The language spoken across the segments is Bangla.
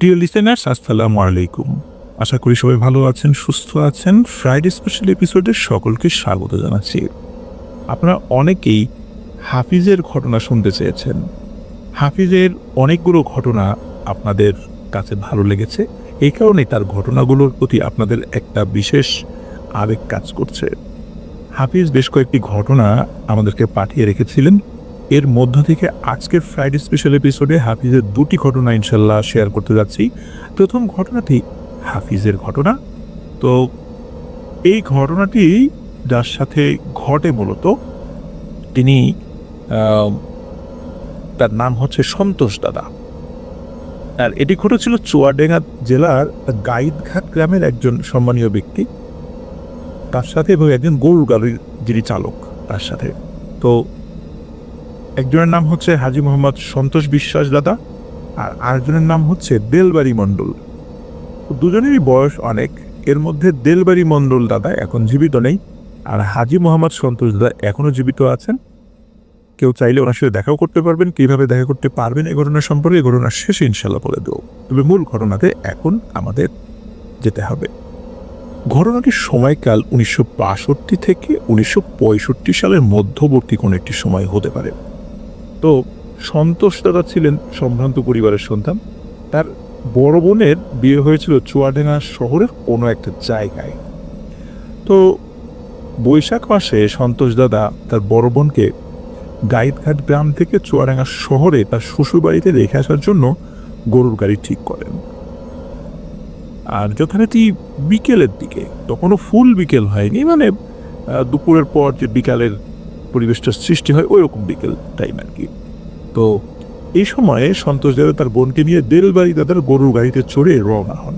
ডিয়ার লিসেনার্স, আসসালামু আলাইকুম। আশা করি সবাই ভালো আছেন, সুস্থ আছেন। ফ্রাইডে স্পেশাল এপিসোডে সকলকে স্বাগত জানাচ্ছি। আপনারা অনেকেই হাফিজের ঘটনা শুনতে চেয়েছেন। হাফিজের অনেকগুলো ঘটনা আপনাদের কাছে ভালো লেগেছে, এই কারণে তার ঘটনাগুলোর প্রতি আপনাদের একটা বিশেষ আবেগ কাজ করছে। হাফিজ বেশ কয়েকটি ঘটনা আমাদেরকে পাঠিয়ে রেখেছিলেন। এর মধ্য থেকে আজকের ফ্রাইডে স্পেশাল এপিসোডে হাফিজের দুটি ঘটনা ইনশাল্লাহ শেয়ার করতে যাচ্ছি। প্রথম ঘটনাটি হাফিজের ঘটনা। তো এই ঘটনাটি যার সাথে ঘটে মূলত তিনি তার নাম হচ্ছে সন্তোষ দাদা। আর এটি ঘটেছিল চুয়াডাঙ্গা জেলার গাইদঘাট গ্রামের একজন সম্মানীয় ব্যক্তি, তার সাথে এবং একজন গরুর গাড়ির যিনি চালক তার সাথে। তো একজনের নাম হচ্ছে হাজী মোহাম্মদ সন্তোষ বিশ্বাস দাদা, আর আরেকজনের নাম হচ্ছে দেলবাড়ি মণ্ডল। দুজনেরই বয়স অনেক। এর মধ্যে দেলবাড়ি মণ্ডল দাদা এখন জীবিত নেই, আর হাজী মোহাম্মদ সন্তোষ দাদা এখনও জীবিত আছেন। কেউ চাইলে ওনার সাথে দেখাও করতে পারবেন। কীভাবে দেখা করতে পারবেন এই ঘটনা সম্পর্কে এই ঘটনার শেষে ইনশাল্লাহ বলে দেবো। তবে মূল ঘটনাতে এখন আমাদের যেতে হবে। ঘটনাটির সময়কাল 1962 থেকে 1965 সালের মধ্যবর্তী কোনো একটি সময় হতে পারে। তো সন্তোষ দাদা ছিলেন সম্ভ্রান্ত পরিবারের সন্তান। তার বড় বোনের বিয়ে হয়েছিল চুয়াডাঙ্গা শহরের কোনো একটা জায়গায়। তো বৈশাখ মাসে সন্তোষ দাদা তার বড় বোনকে গাইদঘাট গ্রাম থেকে চুয়াডাঙ্গা শহরে তার শ্বশুরবাড়িতে রেখে আসার জন্য গরুর গাড়ি ঠিক করেন। আর যথারীতি বিকেলের দিকে, তখনও ফুল বিকেল হয়নি, মানে দুপুরের পর যে বিকালের পরিবেশটা সৃষ্টি হয় ওই রকম বিকেল টাইম আর কি। তো এই সময়ে সন্তোষ দাদা তার বোনকে নিয়ে দেলবাড়ি দাদার গরুর গাড়িতে চড়ে রওনা হন।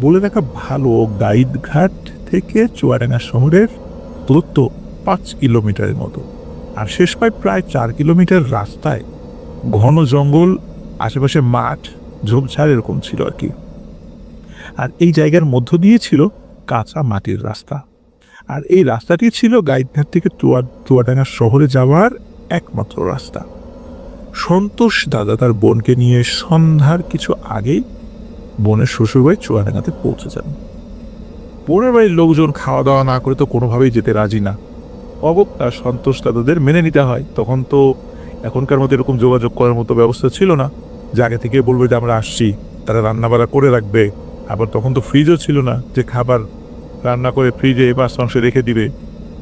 বলে রাখা ভালো, গাইদঘাট থেকে চুয়াডাঙ্গা শহরের দূরত্ব 5 কিলোমিটারের মতো। আর শেষ পায় প্রায় 4 কিলোমিটার রাস্তায় ঘন জঙ্গল, আশেপাশে মাঠ, ঝোপঝাড় এরকম ছিল আর কি। আর এই জায়গার মধ্য দিয়ে ছিল কাঁচা মাটির রাস্তা। আর এই রাস্তাটি ছিল গাইদঘাট থেকে চুয়াডাঙ্গা শহরে যাওয়ার একমাত্র রাস্তা। সন্তোষ দাদা তার বোনকে নিয়ে সন্ধ্যার কিছু আগেই বোনের শ্বশুরবাড়ি চুয়াডাঙ্গাতে পৌঁছে যান। বোনের বাড়ির লোকজন খাওয়া দাওয়া না করে তো কোনোভাবেই যেতে রাজি না। অগত্যা সন্তোষ দাদাদের মেনে নিতে হয়। তখন তো এখনকার মতো এরকম যোগাযোগ করার মতো ব্যবস্থা ছিল না যে আগে থেকে বলবে যে আমরা আসছি, তারা রান্নাবাড়া করে রাখবে। আবার তখন তো ফ্রিজও ছিল না যে খাবার রান্না করে ফ্রিজে মাছ মাংস রেখে দিবে,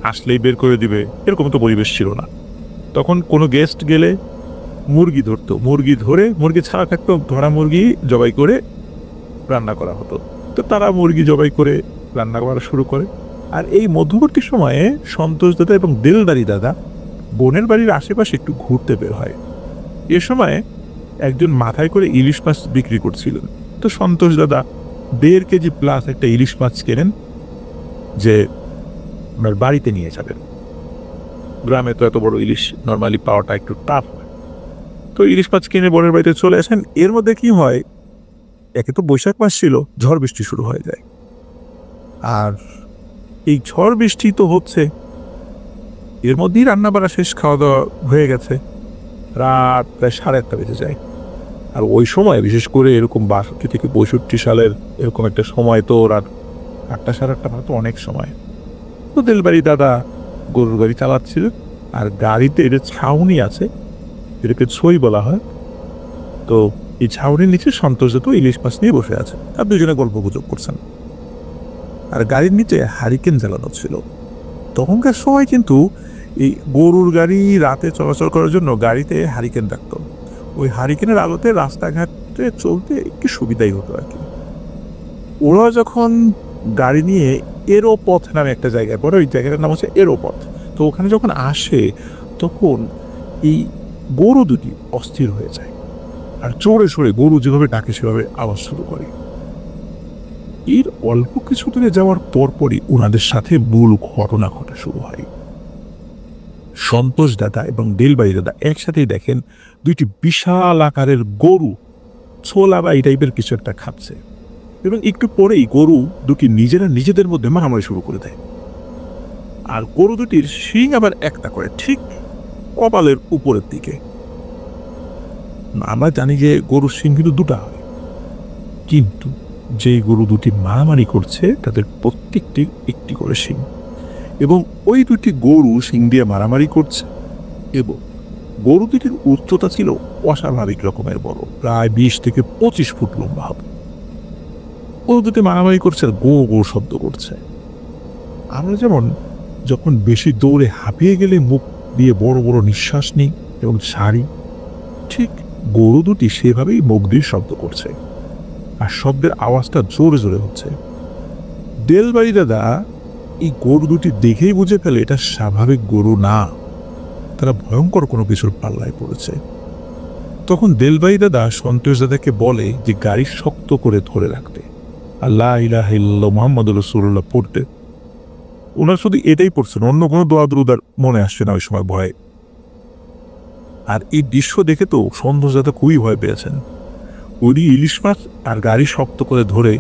আসলেই বের করে দিবে, এরকম তো পরিবেশ ছিল না। তখন কোনো গেস্ট গেলে মুরগি ধরতো, মুরগি ধরে, মুরগি ছাড়া থাকতো, ধরা মুরগি জবাই করে রান্না করা হতো। তো তারা মুরগি জবাই করে রান্না করা শুরু করে। আর এই মধ্যবর্তী সময়ে সন্তোষ দাদা এবং দেলদারি দাদা বোনের বাড়ির আশেপাশে একটু ঘুরতে বের হয়। এ সময় একজন মাথায় করে ইলিশ মাছ বিক্রি করছিলেন। তো সন্তোষ দাদা 1.5 কেজি প্লাস একটা ইলিশ মাছ কেনেন যে আপনার বাড়িতে নিয়ে যাবেন। গ্রামে তো এত বড় ইলিশ নর্মালি পাওয়াটা একটু টাফ হয়। তো ইলিশ মাছ কিনে বোনের বাড়িতে চলে আসেন। এর মধ্যে কি হয়, একে তো বৈশাখ মাস ছিল, ঝড় বৃষ্টি শুরু হয়ে যায়। আর এই ঝড় বৃষ্টি তো হচ্ছে, এর মধ্যেই রান্না বাড়া শেষ, খাওয়া দাওয়া হয়ে গেছে। রাত প্রায় 1:30 বেজে যায়। আর ওই সময় বিশেষ করে এরকম 62 থেকে 65 সালের এরকম একটা সময়, তো রাত 8টা 8:30 তো অনেক সময়। তো দেলবাড়ি দাদা গরুর গাড়ি চালাচ্ছিল, আর গাড়িতে যে ছাউনি আছে এটাকে ছই বলা হয়। তো এই ছাউনির নিচে সন্তোষ দাদা ইলিশ মাছ নিয়ে বসে আছে, আর দুজনে গল্প গুজব করছেন। আর গাড়ির নিচে হারিকেন জ্বালানো ছিল। তখনকার সময় কিন্তু এই গরুর গাড়ি রাতে চলাচল করার জন্য গাড়িতে হারিকেন রাখত। ওই হারিকেনের আলোতে রাস্তাঘাটে চলতে একটু সুবিধাই হতো আর কি। ওরা যখন গাড়ি নিয়ে এরোপথ নামে একটা জায়গায় পড়ে, ওই জায়গাটার নাম হচ্ছে এরোপথ। তো ওখানে যখন আসে তখন এই গরু দুটি অস্থির হয়ে যায়, আর চড়ে সরে গরু যেভাবে ডাকে সেভাবে আওয়াজ শুরু করে। এর অল্প কিছু দূরে যাওয়ার পরপরই ওনাদের সাথে মূল ঘটনা ঘটা শুরু হয়। সন্তোষ দাদা এবং দেলবাড়ি দাদা একসাথেই দেখেন দুইটি বিশাল আকারের গরু ছোলা বা এই টাইপের কিছু একটা খাচ্ছে, এবং একটু পরেই গরু দুটি নিজেদের মধ্যে মারামারি শুরু করে দেয়। আর গরু দুটির শিং আবার একটা করে ঠিক কপালের উপরের দিকে। আমরা জানি যে গরুর শিং কিন্তু দুটা হয়, কিন্তু যে গরু দুটি মারামারি করছে তাদের প্রত্যেকটি একটি করে শিং, এবং ওই দুটি গরু শিং দিয়ে মারামারি করছে, এবং গরু দুটির উচ্চতা ছিল অস্বাভাবিক রকমের বড়, প্রায় 20 থেকে 25 ফুট লম্বা হবে। গরু দুটি মারামারি করছে আর গো গো শব্দ করছে। আমরা যেমন যখন বেশি দৌড়ে হাঁপিয়ে গেলে মুখ দিয়ে বড় বড় নিঃশ্বাস নিই এবং ছাড়ি, ঠিক গরু দুটি সেভাবেই মুখ দিয়ে শব্দ করছে, আর শব্দের আওয়াজটা জোরে জোরে হচ্ছে। দেলবাড়ি দাদা এই গরু দুটি দেখেই বুঝে ফেলে এটা স্বাভাবিক গরু না, তারা ভয়ঙ্কর কোনো কিছুর পাল্লায় পড়েছে। তখন দেলবাড়ি দাদা সন্তোষ দাদাকে বলে যে গাড়ি শক্ত করে ধরে রাখতে, আল্লাহ ইলাহা ইল্লাল্লাহ মুহাম্মাদুর রাসূলুল্লাহ পড়তে। ওনার শুধু এটাই পড়ছেন, অন্য কোনো দোয়া দুরুদার মনে আসছে না ওই সময় ভয়ে। আর এই দৃশ্য দেখে তো সন্তোষ দাদা খুবই ভয় পেয়েছেন। উনি ইলিশ মাছ আর গাড়ি শক্ত করে ধরে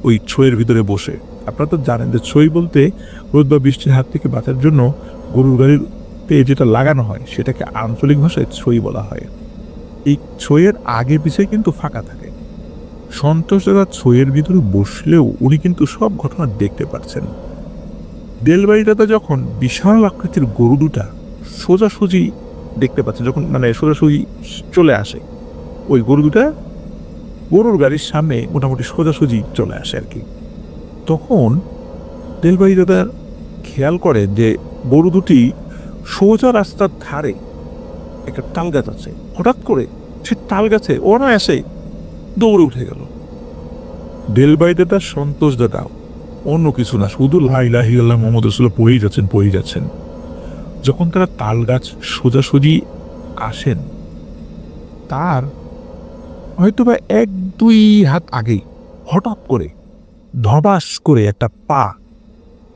ওই ছইয়ের ভিতরে বসে, আপনারা তো জানেন যে ছই বলতে রোদ বা বৃষ্টির হাত থেকে বাঁচার জন্য গরুর গাড়ির যেটা লাগানো হয় সেটাকে আঞ্চলিক ভাষায় ছই বলা হয়। এই ছইয়ের আগে পিছিয়ে কিন্তু ফাঁকা থাকে। সন্তোষ দাদা ছইয়ের ভিতরে বসলেও উনি কিন্তু সব ঘটনা দেখতে পাচ্ছেন। দেলবাড়ি দাদা যখন বিশাল আকৃতির গরু দুটা সোজাসুজি দেখতে পাচ্ছেন, যখন মানে সোজাসুজি চলে আসে, ওই গরু দুটা গরুর গাড়ির সামনে মোটামুটি সোজাসুজি চলে আসে আর কি, তখন দেলবাড়ি দাদা খেয়াল করে যে গরু দুটি সোজা রাস্তার ধারে একটা তাল গাছ আছে। হঠাৎ করে সে তাল গাছে অনায়াসে দৌড়ে উঠে গেল। দেলবাড়ি দাদা সন্তোষ দাদা অন্য কিছু না, শুধু লা ইলাহা ইল্লাল্লাহ মুহাম্মাদুর রাসূলুল্লাহ পড়েই যাচ্ছেন। যখন তারা তাল গাছ সোজাসুজি আসেন, তার হয়তোবা 1-2 হাত আগেই হঠাৎ করে ধবাস করে একটা পা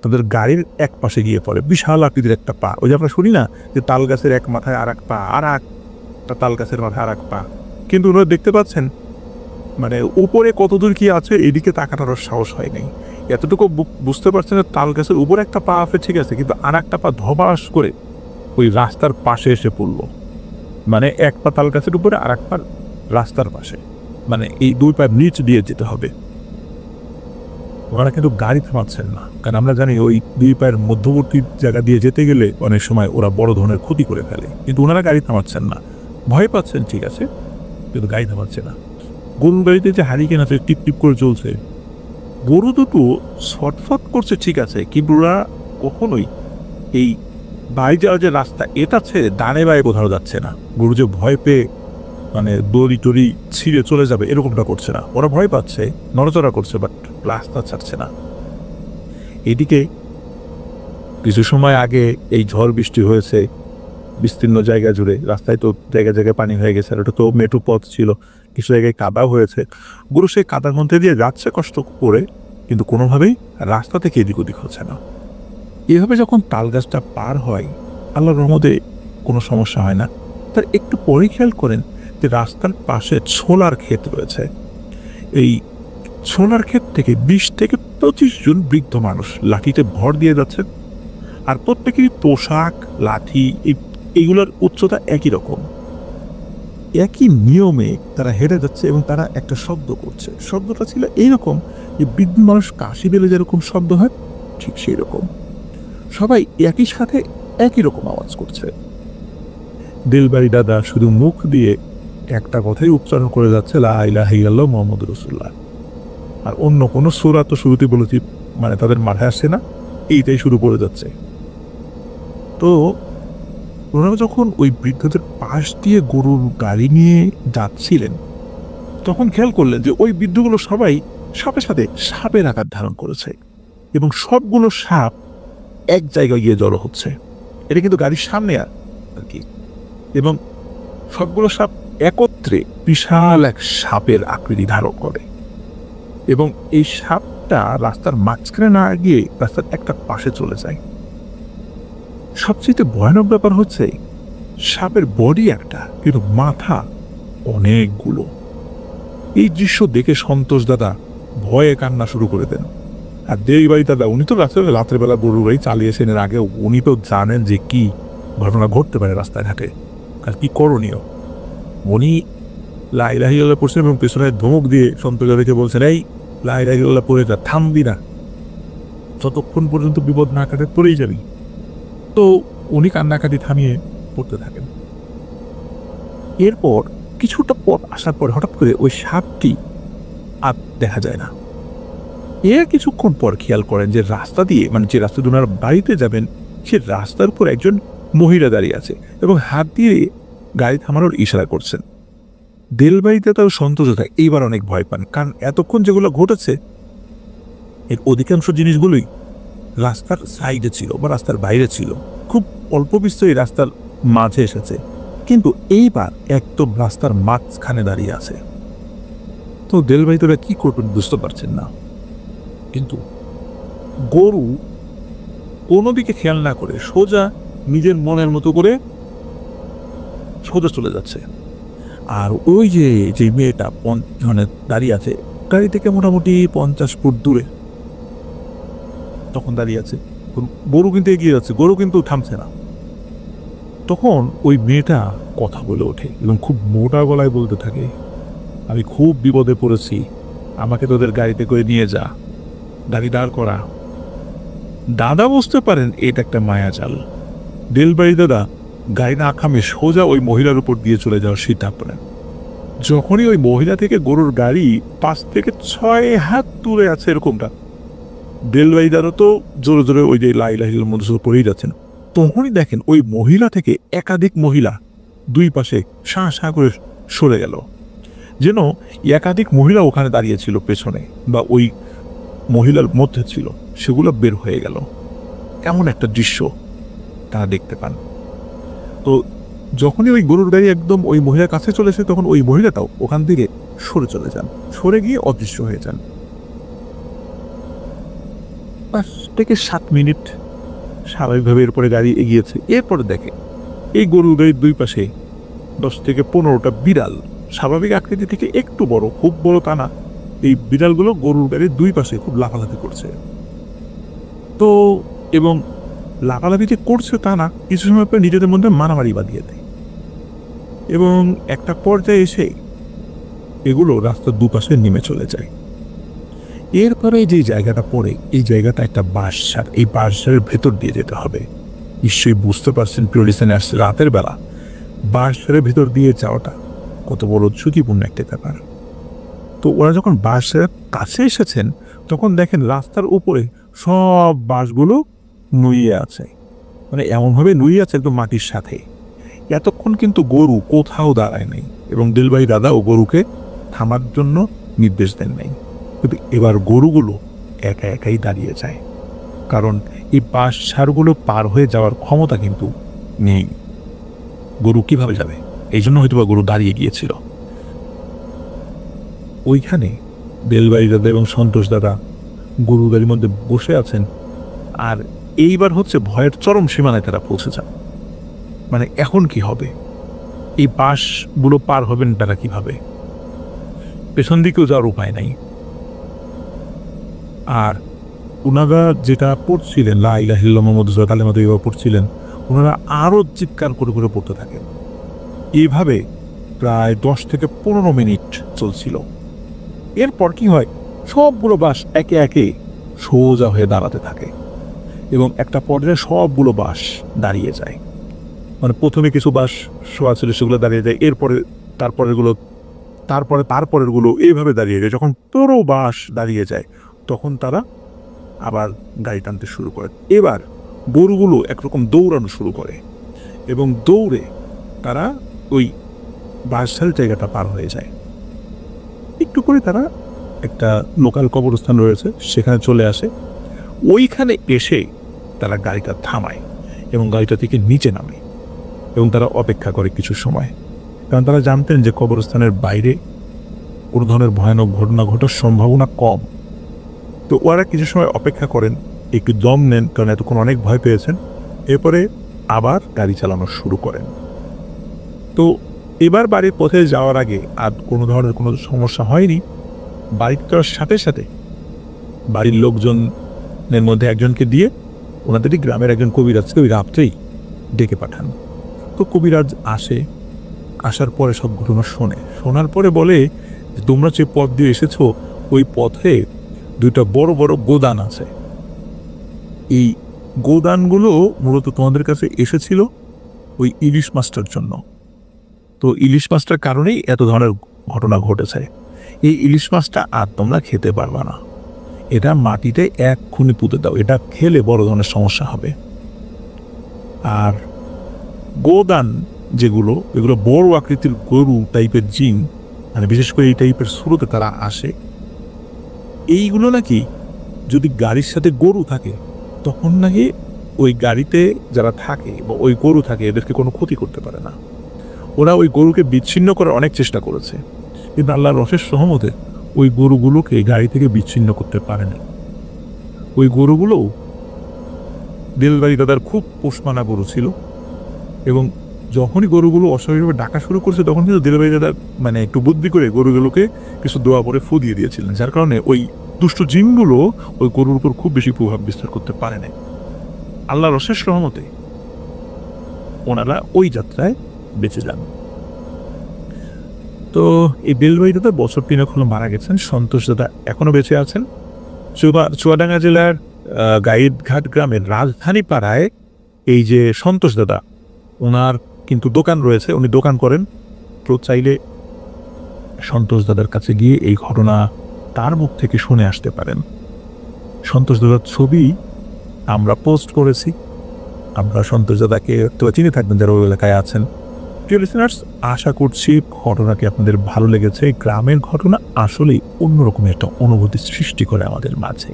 তাদের গাড়ির এক পাশে গিয়ে পড়ে, বিশাল আকৃতির একটা পা। ওই যে আমরা শুনি না যে তাল গাছের এক মাথায় আর এক পা, আর একটা তাল গাছের মাথায় আর এক পা, কিন্তু ওনারা দেখতে পাচ্ছেন মানে উপরে কতদূর কি আছে এদিকে তাকানোর সাহস হয় নাই। এতটুকু বুঝতে পারছেন যে তাল গাছের উপরে একটা পা আছে, ঠিক আছে, কিন্তু আর একটা পা ধবাস করে ওই রাস্তার পাশে এসে পড়লো। মানে এক পা তাল গাছের উপরে আর এক পা রাস্তার পাশে, মানে এই 2 পায়ের নিচ দিয়ে যেতে হবে। ওরা কিন্তু গাড়ি থামাচ্ছেন না, কারণ আমরা জানি ওই 2 পায়ের মধ্যবর্তী জায়গা দিয়ে যেতে গেলে অনেক সময় ওরা বড় ধরনের ক্ষতি করে ফেলে, কিন্তু ওনারা গাড়ি থামাচ্ছেন না। ভয় পাচ্ছেন ঠিক আছে, কিন্তু গাড়ি থামাচ্ছে না। গরুর গাড়িতে যে হারিকেন আছে টিপ টিপ করে চলছে, গরু দুটো ছটফট করছে ঠিক আছে, কিন্তু ওরা কখনোই এই বাড়ি যাওয়ার যে রাস্তা এটা ছেড়ে ডানে বায়ে কোথাও যাচ্ছে না। গরু যে ভয় পেয়ে মানে দড়ি টড়ি ছিঁড়ে চলে যাবে এরকমটা করছে না, ওরা ভয় পাচ্ছে, নড়াচড়া করছে, বাট রাস্তা ছাড়ছে না। এদিকে কিছু সময় আগে এই ঝড় বৃষ্টি হয়েছে বিস্তীর্ণ জায়গা জুড়ে, রাস্তায় তো জায়গায় জায়গায় পানি হয়ে গেছে, আর ওটা তো মেঠো পথ ছিল, কিছু জায়গায় কাদাও হয়েছে। গরু সেই কাদার মধ্যে দিয়ে যাচ্ছে কষ্ট করে, কিন্তু কোনোভাবেই রাস্তা থেকে এদিক ওদিক হচ্ছে না। এভাবে যখন তাল গাছটা পার হয়, আল্লাহর রহমতে কোনো সমস্যা হয় না। তার একটু পরে খেয়াল করেন যে রাস্তার পাশে ছোলার ক্ষেত রয়েছে। এই ছোলার ক্ষেত থেকে 20 থেকে 25 জন বৃদ্ধ মানুষ লাঠিতে ভর দিয়ে যাচ্ছে, আর প্রত্যেকেরই পোশাক, লাঠি এইগুলোর উচ্চতা একই রকম, একই নিয়মে তারা হেঁটে যাচ্ছে, এবং তারা একটা শব্দ করছে। শব্দটা ছিল এইরকম যে বৃদ্ধ মানুষ কাশি বেলে যেরকম শব্দ হয় ঠিক সেই রকম, সবাই একই সাথে একই রকম আওয়াজ করছে। দিলবাড়ি দাদা শুধু মুখ দিয়ে একটা কথাই উচ্চারণ করে যাচ্ছে, লা ইলাহা ইল্লাল্লাহ মুহাম্মাদুর রাসূলুল্লাহ, আর অন্য কোনো সূরা তো শুরুতে বলেছি মানে তাদের মাথায় আসছে না, এইটাই শুরু করে যাচ্ছে। তো ওনারা যখন ওই বৃদ্ধদের পাশ দিয়ে গরুর গাড়ি নিয়ে যাচ্ছিলেন, তখন খেয়াল করলেন যে ওই বৃদ্ধগুলো সবাই সাথে সাথে সাপের আকার ধারণ করেছে, এবং সবগুলো সাপ এক জায়গায় গিয়ে জড়ো হচ্ছে। এটা কিন্তু গাড়ির সামনে আর কি, এবং সবগুলো সাপ একত্রে বিশাল এক সাপের আকৃতি ধারণ করে, এবং এই সাপটা রাস্তার মাঝখানে না গিয়ে রাস্তার একটা পাশে চলে যায়। সবচেয়ে ভয়ানক ব্যাপার হচ্ছে সাপের বডি একটা, কিন্তু মাথা অনেকগুলো। এই দৃশ্য দেখে সন্তোষ দাদা ভয়ে কান্না শুরু করে দেন। আর দেলবাড়ি দাদা উনি তো রাত্রেবেলা গরুর গাড়ি চালিয়েছেন, এর আগে উনি তো জানেন যে কি ঘটনা ঘটতে পারে রাস্তাঘাটে আর কি করণীয়। উনি লা ইলাহা ইল্লাল্লাহ পড়ছেন এবং পেছনে ধমক দিয়ে সন্তোষ দাদাকে বলছেন, এই লা ইলাহা ইল্লাল্লাহ পড়ে যা, থামবি না, যতক্ষণ পর্যন্ত বিপদ না কাটে পড়েই যাবি। তো উনি কান্নাকাটি থামিয়ে পড়তে থাকেন। এরপর কিছুটা পথ আসার পর হঠাৎ করে ওই সাপটি আর দেখা যায় না। এর কিছুক্ষণ পর খেয়াল করেন যে রাস্তা দিয়ে, মানে যে রাস্তা দিয়ে ওনারা বাড়িতে যাবেন, সে রাস্তার উপর একজন মহিলা দাঁড়িয়ে আছে এবং হাত দিয়ে গাড়ি থামানোর ইশারা করছেন। দেলবাড়িতে তাও সন্তোষ থাকে এইবার অনেক ভয় পান, কারণ এতক্ষণ যেগুলো ঘটেছে এর অধিকাংশ জিনিসগুলোই রাস্তার সাইডে ছিল বা রাস্তার বাইরে ছিল, খুব অল্প বিস্তর রাস্তার মাঝে এসেছে, কিন্তু এইবার একদম রাস্তার মাঝখানে দাঁড়িয়ে আছে। তো দেলবাড়ি তোরা কি করবেন বুঝতে পারছেন না, কিন্তু গরু কোনো দিকে খেয়াল না করে সোজা নিজের মনের মতো করে সোজা চলে যাচ্ছে। আর ওই যে মেয়েটা মানে দাঁড়িয়ে আছে গাড়ি থেকে মোটামুটি 50 ফুট দূরে তখন দাঁড়িয়ে আছে। গরু কিন্তু এগিয়ে যাচ্ছে, গরু কিন্তু থামছে না। তখন ওই মেয়েটা কথা বলে ওঠে এবং খুব মোটা গলায় বলতে থাকে, আমি খুব বিপদে পড়েছি, আমাকে তোদের গাড়িতে করে নিয়ে যা, গাড়ি দাঁড় করা। দাদা বুঝতে পারেন এটা একটা মায়াজাল। দেলবাড়ি দাদা গাড়ি না থামে সোজা ওই মহিলার উপর দিয়ে চলে যাওয়ার সিদ্ধান্ত নেন। যখনই ওই মহিলা থেকে গরুর গাড়ি 5 থেকে 6 হাত দূরে আছে এরকমটা, দেলবাড়ি দাদা তো জোরে জোরে ওই যে লা ইলাহা ইল্লাল্লাহর মধ্যে পড়েই যাচ্ছেন। তখনই দেখেন ওই মহিলা থেকে একাধিক মহিলা দুই পাশে শাঁ শাঁ করে সরে গেল, যেন একাধিক মহিলা ওখানে দাঁড়িয়েছিল পেছনে বা ওই মহিলার মধ্যে ছিল, সেগুলো বের হয়ে গেল। এমন একটা দৃশ্য তারা দেখতে পান। তো যখনই ওই গরুর গাড়ি একদম ওই মহিলার কাছে চলেছে, তখন ওই মহিলাটাও ওখান থেকে সরে চলে যান, সরে গিয়ে অদৃশ্য হয়ে যান। 5 থেকে 7 মিনিট স্বাভাবিকভাবে এরপরে গাড়ি এগিয়েছে। এরপরে দেখে এই গরুর গাড়ির দুই পাশে 10 থেকে 15টা বিড়াল, স্বাভাবিক আকৃতি থেকে একটু বড়, খুব বড় তা না, এই বিড়ালগুলো গরুর গাড়ির দুই পাশে খুব লাফালাফি করছে। তো এবং লাফালাফি যে করছে তা না, কিছু সময় পর নিজেদের মধ্যে মারামারি বাঁধিয়ে দেয় এবং একটা পর্যায়ে এসে এগুলো রাস্তার দুপাশে নেমে চলে যায়। এরপরে যে জায়গাটা পড়ে, এই জায়গাটা একটা বাঁশঝাড়, এই বাঁশঝাড়ের ভেতর দিয়ে যেতে হবে। নিশ্চয়ই বুঝতে পারছেন প্রিয় লিসেনার্স, রাতের বেলা বাঁশঝাড়ের ভেতর দিয়ে যাওয়াটা কত বড় ঝুঁকিপূর্ণ একটা ব্যাপার। তো ওরা যখন বাঁশঝাড়ের কাছে এসেছেন, তখন দেখেন রাস্তার উপরে সব বাঁশগুলো নুয়ে আছে, মানে এমনভাবে নুয়ে আছে একদম মাটির সাথে। এতক্ষণ কিন্তু গরু কোথাও দাঁড়ায় নাই এবং দেলবাড়ি দাদা ও গরুকে থামার জন্য নির্দেশ দেন নাই, কিন্তু এবার গরুগুলো একা একাই দাঁড়িয়ে যায়, কারণ এই বাঁশঝাড়গুলো পার হয়ে যাওয়ার ক্ষমতা কিন্তু নেই। গরু কিভাবে যাবে, এই জন্য হয়তো বা গরু দাঁড়িয়ে গিয়েছিল। ওইখানে দেলবাড়ি দাদা এবং সন্তোষ দাদা গরু গাড়ির মধ্যে বসে আছেন, আর এইবার হচ্ছে ভয়ের চরম সীমানায় তারা পৌঁছে যান। মানে এখন কি হবে, এই বাঁশগুলো পার হবেন তারা কিভাবে, পেছন দিকেও যাওয়ার উপায় নাই। আর ওনারা যেটা পড়ছিলেন লা ইলাহা ইল্লাল্লাহ মুহাম্মাদুর রাসূলুল্লাহ কালেমাতুল্লাহ এভাবে পড়ছিলেন, ওনারা আরও চিৎকার করে করে পড়তে থাকেন। এইভাবে প্রায় 10 থেকে 15 মিনিট চলছিল। এরপর কি হয়, সবগুলো বাঁশ একে একে সোজা হয়ে দাঁড়াতে থাকে এবং একটা পর্যায়ে সবগুলো বাঁশ দাঁড়িয়ে যায়। মানে প্রথমে কিছু বাঁশ শোয়া ছিল, সেগুলো দাঁড়িয়ে যায়, এরপরে তারপরেরগুলো এইভাবে দাঁড়িয়ে যায়। যখন পুরো বাঁশ দাঁড়িয়ে যায়, তখন তারা আবার গাড়ি টানতে শুরু করে। এবার গরুগুলো একরকম দৌড়ানো শুরু করে এবং দৌড়ে তারা ওই বাঁশঝাড় জায়গাটা পার হয়ে যায়। একটু করে তারা একটা লোকাল কবরস্থান রয়েছে, সেখানে চলে আসে। ওইখানে এসে তারা গাড়িটা থামায় এবং গাড়িটা থেকে নিচে নামে এবং তারা অপেক্ষা করে কিছু সময়, কারণ তারা জানতেন যে কবরস্থানের বাইরে কোনো ধরনের ভয়ানক ঘটনা ঘটার সম্ভাবনা কম। তো ওরা কিছু সময় অপেক্ষা করেন, একটু দম নেন, কারণ এতক্ষণ অনেক ভয় পেয়েছেন। এরপরে আবার গাড়ি চালানো শুরু করেন। তো এবার বাড়ির পথে যাওয়ার আগে আর কোনো ধরনের কোনো সমস্যা হয়নি। বাড়িতে যাওয়ার সাথে সাথে বাড়ির লোকজনের মধ্যে একজনকে দিয়ে ওনাদেরই গ্রামের একজন কবিরাজকে ওই রাত্রেই ডেকে পাঠান। তো কবিরাজ আসে আসার পরে সব ঘটনা শোনার পরে বলে যে তোমরা যে পথ দিয়ে এসেছো ওই পথে দুইটা বড় বড় গোদান আছে। এই গোদানগুলো মূলত তোমাদের কাছে এসেছিল ওই ইলিশ মাছটার জন্য। তো ইলিশ মাছটার কারণেই এত ধরনের ঘটনা ঘটেছে। এই ইলিশ মাছটা আর তোমরা খেতে পারবা না, এটা মাটিতে এক্ষুনি পুঁতে দাও, এটা খেলে বড় ধরনের সমস্যা হবে। আর গোদান যেগুলো, এগুলো বড় আকৃতির গরু টাইপের জিন, মানে বিশেষ করে এই টাইপের শুরুতে তারা আসে। এইগুলো নাকি যদি গাড়ির সাথে গরু থাকে তখন নাকি ওই গাড়িতে যারা থাকে বা ওই গরু থাকে এদেরকে কোনো ক্ষতি করতে পারে না। ওরা ওই গরুকে বিচ্ছিন্ন করার অনেক চেষ্টা করেছে, কিন্তু আল্লাহর রসের সহমতে ওই গরুগুলোকে গাড়ি থেকে বিচ্ছিন্ন করতে পারে না। ওই গরুগুলো দিলবাড়ি দাদার খুব পোষমানা গরু ছিল, এবং যখনই গরুগুলো অস্বাভাবিকভাবে ডাকা শুরু করছে তখন কিন্তু দিলবাড়ি দাদা মানে একটু বুদ্ধি করে গরুগুলোকে কিছু দোয়া পরে ফু দিয়ে দিয়েছিলেন, যার কারণে ওই দুষ্ট জিনগুলো ওই গরুর উপর খুব বেশি প্রভাব বিস্তার করতে পারে না। আল্লাহর অশেষ রহমতে ওনারা ওই যাত্রায় বেঁচে যান। তো এই দিলবাড়ি দাদা বছর 3 হলো মারা গেছেন। সন্তোষ দাদা এখনো বেঁচে আছেন। চুয়াডাঙ্গা জেলার গাইডঘাট গ্রামের রাজধানী পাড়ায় এই যে সন্তোষ দাদা, ওনার কিন্তু দোকান রয়েছে, উনি দোকান করেন। তো চাইলে সন্তোষ দাদার কাছে গিয়ে এই ঘটনা তার মুখ থেকে শুনে আসতে পারেন। সন্তোষ দাদার ছবি আমরা পোস্ট করেছি, আমরা সন্তোষ দাদাকে তো চিনে থাকবেন যারা ওই এলাকায় আছেন। প্রিয় লিসেনার্স, আশা করছি ঘটনাটি আপনাদের ভালো লেগেছে। গ্রামের ঘটনা আসলেই অন্যরকম একটা অনুভূতি সৃষ্টি করে আমাদের মাঝে।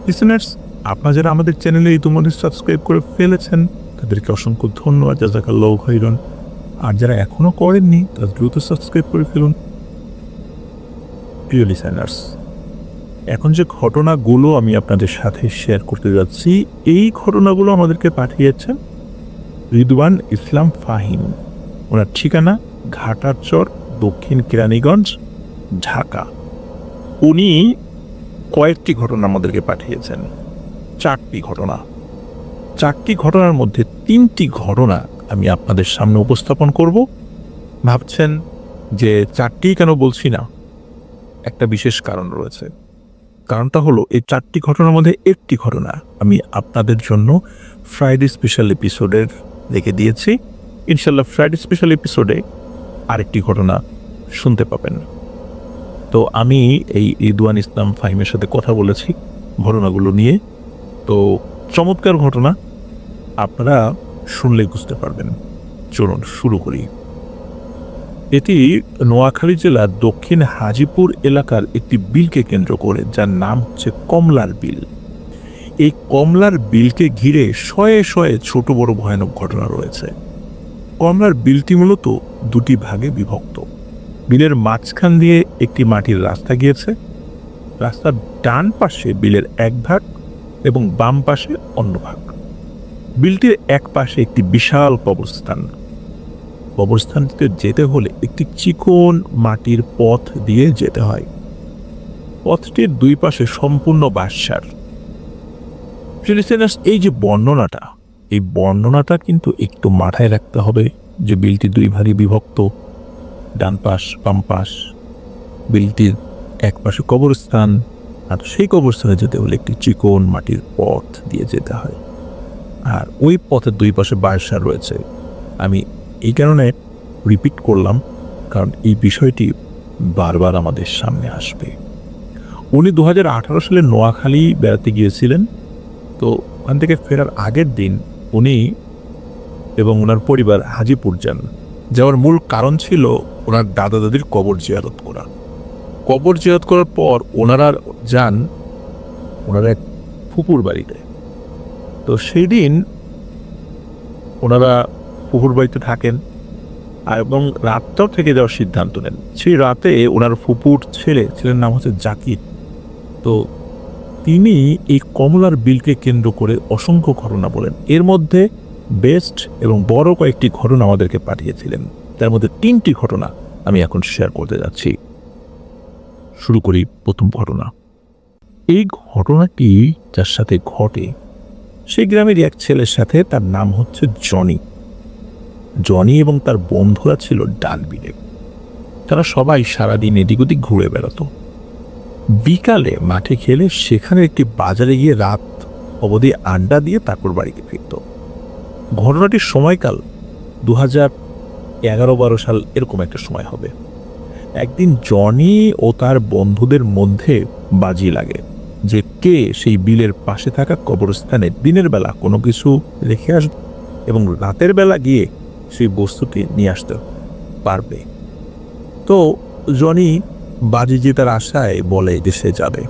লিসেনার্স, আপনারা যারা আমাদের চ্যানেলে ইতিমধ্যে সাবস্ক্রাইব করে ফেলেছেন তাদেরকে অসংখ্য ধন্যবাদ, জাযাকাল্লাহু খাইরান। আর যারা এখনো করেননি তারা দ্রুত সাবস্ক্রাইব করে ফেলুন। প্রিয় লিসেনার্স, এখন যে ঘটনাগুলো আমি আপনাদের সাথে শেয়ার করতে যাচ্ছি, এই ঘটনাগুলো আমাদেরকে পাঠিয়েছেন রিদওয়ান ইসলাম ফাহিম। ওনার ঠিকানা ঘাটারচর, দক্ষিণ কেরানীগঞ্জ, ঢাকা। উনি কয়েকটি ঘটনা আমাদেরকে পাঠিয়েছেন, 4টি ঘটনা। 4টি ঘটনার মধ্যে 3টি ঘটনা আমি আপনাদের সামনে উপস্থাপন করব। ভাবছেন যে 4টি কেন বলছি না? একটা বিশেষ কারণ রয়েছে। কারণটা হলো এই 4টি ঘটনার মধ্যে একটি ঘটনা আমি আপনাদের জন্য ফ্রাইডে স্পেশাল এপিসোডের রেখে দিয়েছি। ইনশাল্লাহ ফ্রাইডে স্পেশাল এপিসোডে আরেকটি ঘটনা শুনতে পাবেন। তো আমি এই রিদওয়ান ইসলাম ফাহিমের সাথে কথা বলেছি ঘটনাগুলো নিয়ে। তো চমৎকার ঘটনা, আপনারা শুনলেই বুঝতে পারবেন। চলুন শুরু করি। এটি নোয়াখালী জেলার দক্ষিণ হাজিপুর এলাকার একটি বিলকে কেন্দ্র করে, যার নাম হচ্ছে কমলার বিল। এই কমলার বিলকে ঘিরে শয়ে শয়ে ছোট বড় ভয়ানক ঘটনা রয়েছে। কমলার বিলটি মূলত 2টি ভাগে বিভক্ত। বিলের মাঝখান দিয়ে একটি মাটির রাস্তা গিয়েছে। রাস্তার ডান পাশে বিলের এক ভাগ এবং বাম পাশে অন্য ভাগ। বিলটির এক পাশে একটি বিশাল কবরস্থান। কবরস্থানটিতে যেতে হলে একটি চিকন মাটির পথ দিয়ে যেতে হয়। পথটির 2 পাশে সম্পূর্ণ বাঁশঝাড়। এই যে বর্ণনাটা, এই বর্ণনাটা কিন্তু একটু মাথায় রাখতে হবে যে বিলটি 2 ভাগে বিভক্ত, ডান পাশ বাম পাশ। বিলটির এক পাশে কবরস্থান, আর সেই কবরস্থানে যেতে হলে একটি চিকন মাটির পথ দিয়ে যেতে হয়। আর ওই পথের 2 পাশে বাঁশঝাড় রয়েছে। আমি এই কারণে রিপিট করলাম, কারণ এই বিষয়টি বারবার আমাদের সামনে আসবে। উনি 2018 সালে নোয়াখালী বেড়াতে গিয়েছিলেন। তো ওখান থেকে ফেরার আগের দিন উনি এবং ওনার পরিবার হাজিপুর যান। যাওয়ার মূল কারণ ছিল ওনার দাদা দাদির কবর জিয়ারত করা। কবর জিয়ারত করার পর ওনারা যান ওনার এক ফুপুর বাড়িতে। তো সেই দিন ওনারা ফুপুর বাড়িতে থাকেন এবং রাতটাও থেকে যাওয়ার সিদ্ধান্ত নেন। সেই রাতে ওনার ফুপুর ছেলের নাম হচ্ছে জাকির। তো তিনি এই কমলার বিলকে কেন্দ্র করে অসংখ্য ঘটনা বলেন। এর মধ্যে বেস্ট এবং বড় কয়েকটি ঘটনা আমাদেরকে পাঠিয়েছিলেন। তার মধ্যে 3টি ঘটনা আমি এখন শেয়ার করতে যাচ্ছি। শুরু করি প্রথম ঘটনা। এই ঘটনাটি যার সাথে ঘটে সেই গ্রামের এক ছেলের সাথে, তার নাম হচ্ছে জনি। জনি এবং তার বন্ধুরা ছিল ডানবিনে। তারা সবাই সারাদিন এদিক ওদিক ঘুরে বেড়াতো। বিকালে মাঠে খেলে সেখানে একটি বাজারে গিয়ে রাত অবধি আড্ডা দিয়ে তারপর বাড়িতে ফিরত। ঘটনাটির সময়কাল 2011-12 সাল এরকম একটা সময় হবে। একদিন জনি ও তার বন্ধুদের মধ্যে বাজি লাগে যে কে সেই বিলের পাশে থাকা কবরস্থানে দিনের বেলা কোনো কিছু রেখে আসবে এবং রাতের বেলা গিয়ে সেই বস্তুটি নিয়ে আসতে পারবে। তো জনি বাজি জেতার আশায় বলে যে সে যাবে।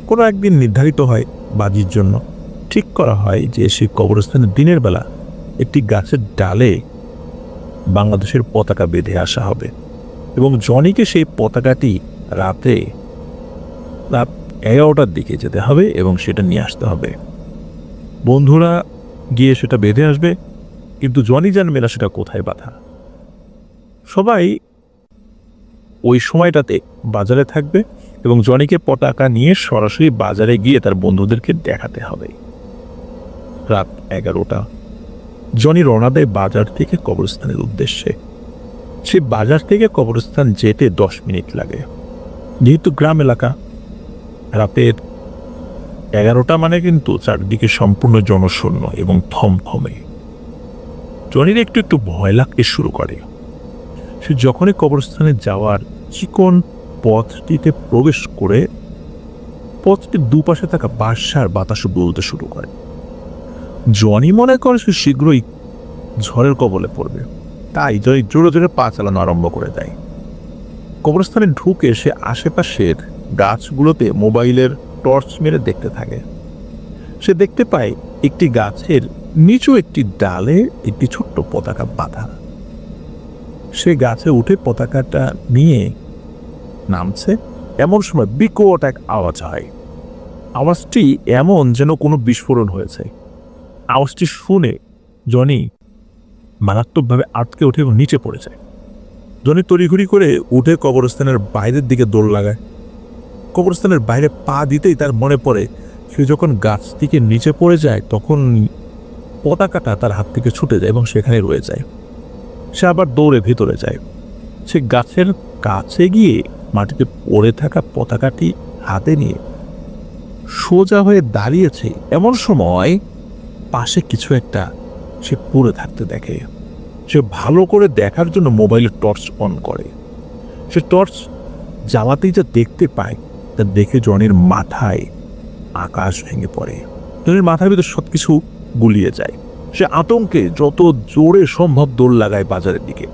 কোনো একদিন নির্ধারিত হয় বাজির জন্য। ঠিক করা হয় যে সেই কবরস্থানে দিনের বেলা একটি গাছের ডালে বাংলাদেশের পতাকা বেঁধে আসা হবে এবং জনিকে সেই পতাকাটি রাত 11টার দিকে যেতে হবে এবং সেটা নিয়ে আসতে হবে। বন্ধুরা গিয়ে সেটা বেঁধে আসবে, কিন্তু জনি জানবে না সেটা কোথায় বাঁধা। সবাই ওই সময়টাতে বাজারে থাকবে এবং জনিকে পতাকা নিয়ে সরাসরি বাজারে গিয়ে তার বন্ধুদেরকে দেখাতে হবে। রাত 11টা। জনি রওনা দেয় বাজার থেকে কবরস্থানের উদ্দেশ্যে। সে বাজার থেকে কবরস্থান যেতে 10 মিনিট লাগে। যেহেতু গ্রাম এলাকা, রাতের 11টা মানে কিন্তু চারদিকে সম্পূর্ণ জনশূন্য এবং থমথমে। জনির একটু একটু ভয় লাগতে শুরু করে। সে যখনই কবরস্থানে যাওয়ার চিকন পথটিতে প্রবেশ করে পথটির দুপাশে থাকা বার্ষার বাতাসও বলতে শুরু করে। জনি মনে করে সে শীঘ্রই ঝড়ের কবলে পড়বে, তাই জনি জোরে জোরে পা চালানো আরম্ভ করে দেয়। কবরস্থানে ঢুকে সে আশেপাশের গাছগুলোতে মোবাইলের টর্চ মেরে দেখতে থাকে। সে দেখতে পায় একটি গাছের নিচু একটি ডালে একটি ছোট্ট পতাকা বাঁধা। সে গাছে উঠে পতাকাটা নিয়ে নামছে, এমন সময় বিকট এক আওয়াজ হয়। আওয়াজটি এমন যেন কোনো বিস্ফোরণ হয়েছে। আওয়াজটি শুনে জনি মারাত্মকভাবে আটকে ওঠে এবং নিচে পড়ে যায়। জনি তড়িঘড়ি করে উঠে কবরস্থানের বাইরের দিকে দৌড় লাগায়। কবরস্থানের বাইরে পা দিতেই তার মনে পড়ে সে যখন গাছ থেকে নিচে পড়ে যায় তখন পতাকাটা তার হাত থেকে ছুটে যায় এবং সেখানে রয়ে যায়। সে আবার দৌড়ে ভিতরে যায়। সে গাছের কাছে গিয়ে মাটিতে পড়ে থাকা পতাকাটি হাতে নিয়ে সোজা হয়ে দাঁড়িয়েছে। এমন সময় পাশে কিছু একটা সে পড়ে থাকতে দেখে। সে ভালো করে দেখার জন্য মোবাইলের টর্চ অন করে। সে টর্চ জ্বালাতেই যা দেখতে পায় তা দেখে জনির মাথায় আকাশ ভেঙে পড়ে। জনির মাথার ভিতর সবকিছু গুলিয়ে যায়। সে আতঙ্কে যত জোরে সম্ভব দৌড় লাগায় বাজারের দিকে।